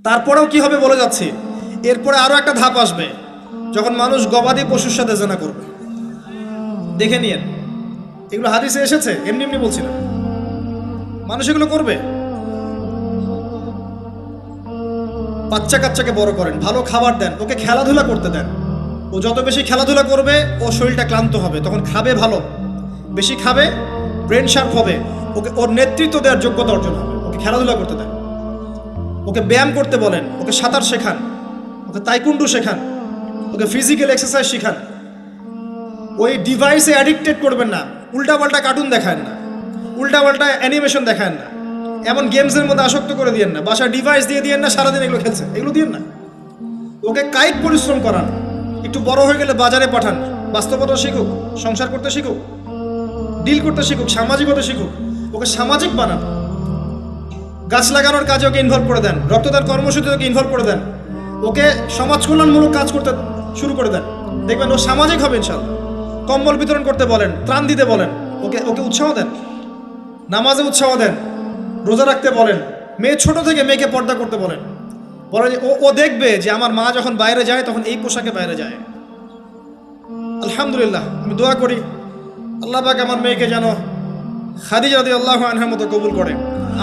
তারপরেও কি হবে বলে যাচ্ছি, এরপরে আরো একটা ধাপ আসবে, যখন মানুষ গবাদি পশুর সাথে জেনা করবে। দেখে নিয়েন, এগুলো হাদিসে এসেছে, এমনি এমনি বলছি না, মানুষ এগুলো করবে। বাচ্চা কাচ্চাকে বড় করেন, ভালো খাবার দেন, ওকে খেলাধুলা করতে দেন। ও যত বেশি খেলাধুলা করবে ও শরীরটা ক্লান্ত হবে, তখন খাবে ভালো, বেশি খাবে, ব্রেন শার্প হবে, ওকে ওর নেতৃত্ব দেওয়ার যোগ্যতা অর্জন হবে। ওকে খেলাধুলা করতে দেন, ওকে ব্যায়াম করতে বলেন, ওকে সাঁতার শেখান, ওকে তাইকুন্ডু শেখান, ওকে ফিজিক্যাল এক্সারসাইজ শেখান। ওই ডিভাইসে অ্যাডিক্টেড করবেন না, উল্টাপাল্টা কার্টুন দেখান না, উল্টাপাল্টা অ্যানিমেশন দেখান না, এমন গেমসের মধ্যে আসক্ত করে দিয়েন না, বাসায় ডিভাইস দিয়ে দিয়েন না, সারাদিন এগুলো খেলছে, এগুলো দিয়েন না। ওকে কায়িক পরিশ্রম করান, একটু বড় হয়ে গেলে বাজারে পাঠান, বাস্তবতা শিখুক, সংসার করতে শিখুক, ডিল করতে শিখুক, সামাজিকতা শিখুক। ওকে সামাজিক বানান, গাছ লাগানোর কাজে ওকে ইনভলভ করে দেন, রক্তদান কর্মসূচিতে ওকে ইনভলভ করে দেন, ওকে সমাজ কল্যাণমূলক কাজ করতে শুরু করে দেন। দেখবেন ও সামাজিক হবে ইনশাআল্লাহ। কম্বল বিতরণ করতে বলেন, ত্রাণ দিতে বলেন, ওকে ওকে উৎসাহ দেন, নামাজে উৎসাহ দেন, রোজা রাখতে বলেন। মেয়ে ছোট থেকে মেয়েকে পর্দা করতে বলেন, বলেন যে ও দেখবে যে আমার মা যখন বাইরে যায় তখন এই পোশাকে বাইরে যায়। আলহামদুলিল্লাহ, আমি দোয়া করি আল্লাহ পাক আমার মেয়েকে যেন খাদিজা রাদিয়াল্লাহু আনহার মতো কবুল করে।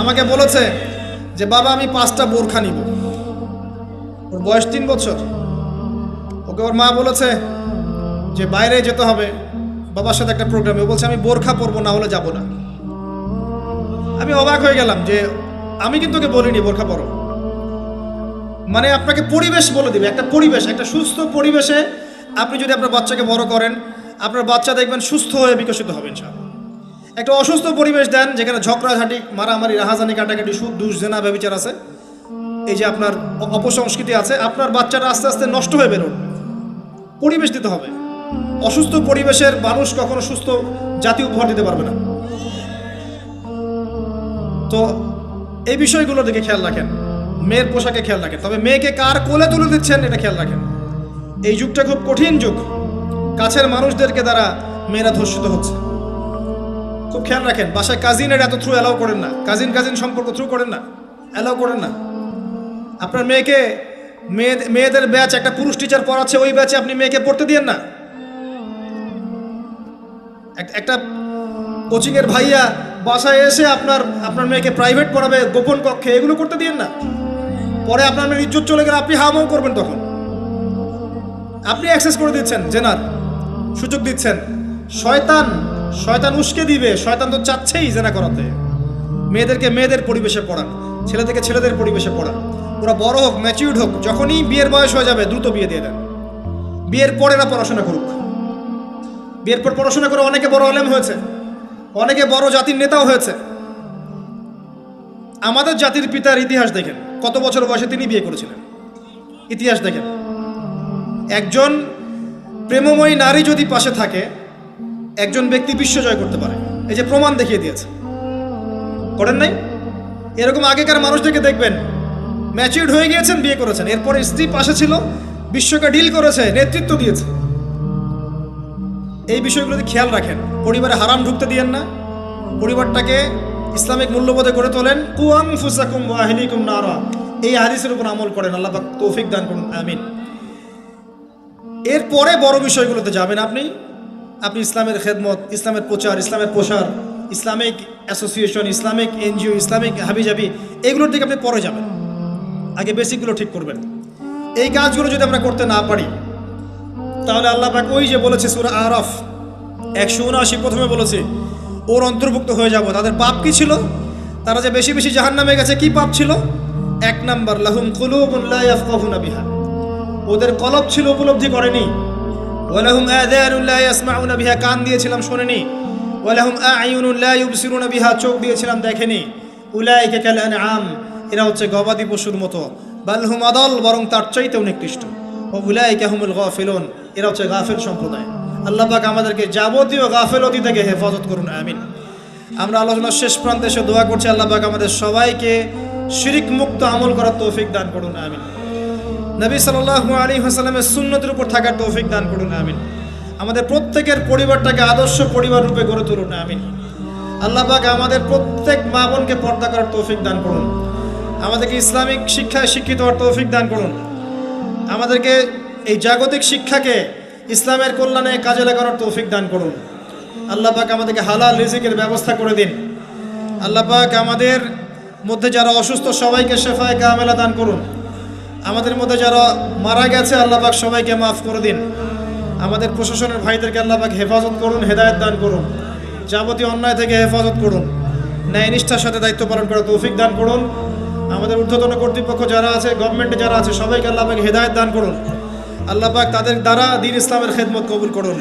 আমাকে বলেছে যে বাবা আমি 5টা বোরখা নিব। ওর বয়স 3 বছর। ওকে ওর মা বলেছে যে বাইরে যেতে হবে বাবার সাথে একটা প্রোগ্রামে। ও বলছে আমি বোরখা পরবো, না হলে যাব না। আমি অবাক হয়ে গেলাম যে আমি কিন্তু ওকে বলিনি বোরখা পরো। মানে আপনাকে পরিবেশ বলে দিবে, একটা পরিবেশ, একটা সুস্থ পরিবেশে আপনি যদি আপনার বাচ্চাকে বড় করেন, আপনার বাচ্চা দেখবেন সুস্থ হয়ে বিকশিত হবে ইনশাআল্লাহ। একটা অসুস্থ পরিবেশ দেন যেখানে ঝগড়াঝাটি, মারামারি, রাহাজানি, কাটাকাটি, সুদ, দুষ, জেনা, ব্যভিচার আছে, এই যে আপনার অপসংস্কৃতি আছে, আপনার বাচ্চাটা আস্তে আস্তে নষ্ট হয়ে বেরোন। পরিবেশ দিতে হবে। অসুস্থ পরিবেশের মানুষ কখনো সুস্থ জাতি উপহার দিতে পারবে না। তো এই বিষয়গুলোর দিকে খেয়াল রাখেন, মেয়ের পোশাকে খেয়াল রাখেন, তবে মেয়েকে কার কোলে তুলে দিচ্ছেন এটা খেয়াল রাখেন। এই যুগটা খুব কঠিন যুগ, কাছের মানুষদেরকে দ্বারা মেয়েরা ধর্ষিত হচ্ছে, খুব খেয়াল রাখেন। বাসায় কাজিনের এত থ্রু অ্যালাউ করেন না, কাজিন সম্পর্ক থ্রু করেন না, অ্যালাউ করেন না। আপনার মেয়েকে মেয়েদের ব্যাচ একটা পুরুষ টিচার পড়াচ্ছে, ওই ব্যাচে আপনি মেয়েকে পড়তে দিয়েন না। একটা কোচিংয়ের ভাইয়া বাসায় এসে আপনার মেয়েকে প্রাইভেট পড়াবে গোপন কক্ষে, এগুলো করতে দিয়েন না। পরে আপনার মেয়ের ইজ্জত চলে গেলে আপনি হামাও করবেন, তখন আপনি অ্যাক্সেস করে দিচ্ছেন, জেনার সুযোগ দিচ্ছেন। শয়তান উস্কে দিবে, শয়তান তো চাচ্ছেই জেনা করাতে। মেয়েদেরকে মেয়েদের পরিবেশে পড়ান, ছেলে থেকে ছেলেদের পরিবেশে পড়ান। ওরা বড় হোক, ম্যাচিউরড হোক, যখনই বিয়ের বয়স হয়ে যাবে দ্রুত বিয়ে দিয়ে দেন। বিয়ের পর এরা পড়াশোনা করুক। বিয়ের পর পড়াশোনা করে অনেকে বড় আলেম হয়েছে, অনেকে বড় জাতির নেতাও হয়েছে। আমাদের জাতির পিতার ইতিহাস দেখেন, কত বছর বয়সে তিনি বিয়ে করেছিলেন, ইতিহাস দেখেন। একজন প্রেমময়ী নারী যদি পাশে থাকে, একজন ব্যক্তি বিশ্ব জয় করতে পারে। এই যে প্রমাণ দেখিয়ে দিয়েছে, করেন নাই? এরকম আগেকার মানুষদেরকে দেখবেন, ম্যাচিউরড হয়ে গিয়েছেন, বিয়ে করেছেন, এরপরে স্ত্রী পাশে ছিল, বিশ্বকে ডিল করেছে, নেতৃত্ব দিয়েছে। এই বিষয়গুলোতে খেয়াল রাখেন। পরিবারে হারাম ঢুকতে দিয়েন না। পরিবারটাকে ইসলামিক মূল্যবোধে গড়ে তোলেন। কু আনফুসাকুম ওয়া আহলিকুম নারা, এই হাদিসের উপর আমল করেন। আল্লাহ পাক তৌফিক দান করুন, আমিন। এরপরে বড় বিষয়গুলোতে যাবেন আপনি ইসলামের খেদমত, ইসলামের প্রচার, ইসলামের প্রসার, Islamic association, Islamic NGO, Islamic হাবিজাবি, এগুলোর দিকে আপনি পরে যাবেন। আগে বেসিকগুলো ঠিক করবেন। এই কাজগুলো যদি আমরা করতে না পারি, তাহলে আল্লাহ পাক ওই যে বলেছে সূরা আরাফ 179 প্রথমে বলেছে, ওর অন্তর্ভুক্ত হয়ে যাব। তাদের পাপ কি ছিল? তারা যে বেশি বেশি জাহান্নামে গেছে, কি পাপ ছিল? 1 নাম্বার, লাহুম কুলুবুন লা ইয়াফকাহুনা বিহা, ওদের কলব ছিল, উপলব্ধি করেনি। ওয়ালাহুম আযানুন লা ইয়াসমাউনা বিহা, কান দিয়েছিলাম শোনেনি। ওয়ালাহুম আ'য়ুনুন লা ইউবসিরুনা বিহা, চোখ দিয়েছিলাম দেখেনি। উলাইকা কাল আনআম, এরা হচ্ছে গবাদি পশুর মতো। বাল হুম আদাল, বরং তার চাইতেও নিকৃষ্ট। ও উলাইকা হুমুল গাফিলুন, এরা হচ্ছে গাফিল সম্প্রদায়। আল্লাহ পাক আমাদেরকে যাবতীয় গাফিলতি থেকে হেফাজত করুন, আমিন। আমরা আলোচনার শেষ প্রান্তে এসে দোয়া করছি, আল্লাহ পাক আমাদের সবাইকে শিরিক মুক্ত আমল করার তৌফিক দান করুন, আমিন। নবী সাল্লাল্লাহু আলাইহি ওয়াসাল্লামের সুন্নতের উপর থাকার তৌফিক দান করুন, আমিন। আমাদের প্রত্যেকের পরিবারটাকে আদর্শ পরিবার রূপে গড়ে তুলুন, আমিন। আল্লাহ পাক আমাদের প্রত্যেক মা বোনকে পর্দা করার তৌফিক দান করুন। আমাদেরকে ইসলামিক শিক্ষায় শিক্ষিত হওয়ার তৌফিক দান করুন। আমাদেরকে এই জাগতিক শিক্ষাকে ইসলামের কল্যাণে কাজে লাগানোর তৌফিক দান করুন। আল্লাহ পাক আমাদেরকে হালাল রিজিকের ব্যবস্থা করে দিন। আল্লাহ পাক আমাদের মধ্যে যারা অসুস্থ সবাইকে শেফায়ে কামেলা দান করুন। আমাদের মধ্যে যারা মারা গেছে, আল্লাহ পাক সবাইকে মাফ করে দিন। আমাদের প্রশাসনের ভাইদেরকে আল্লাহ পাক হেফাজত করুন, হেদায়েত দান করুন। যাবতীয় অন্যায় থেকে হেফাজত করুন। ন্যায় নিষ্ঠার সাথে দায়িত্ব পালন করার তৌফিক দান করুন। আমাদের ঊর্ধ্বতন কর্তৃপক্ষ যারা আছে, গভর্নমেন্টে যারা আছে, সবাইকে আল্লাহ পাক হেদায়েত দান করুন। আল্লাহ পাক তাদের দ্বারা দ্বীন ইসলামের খেদমত কবুল করুন।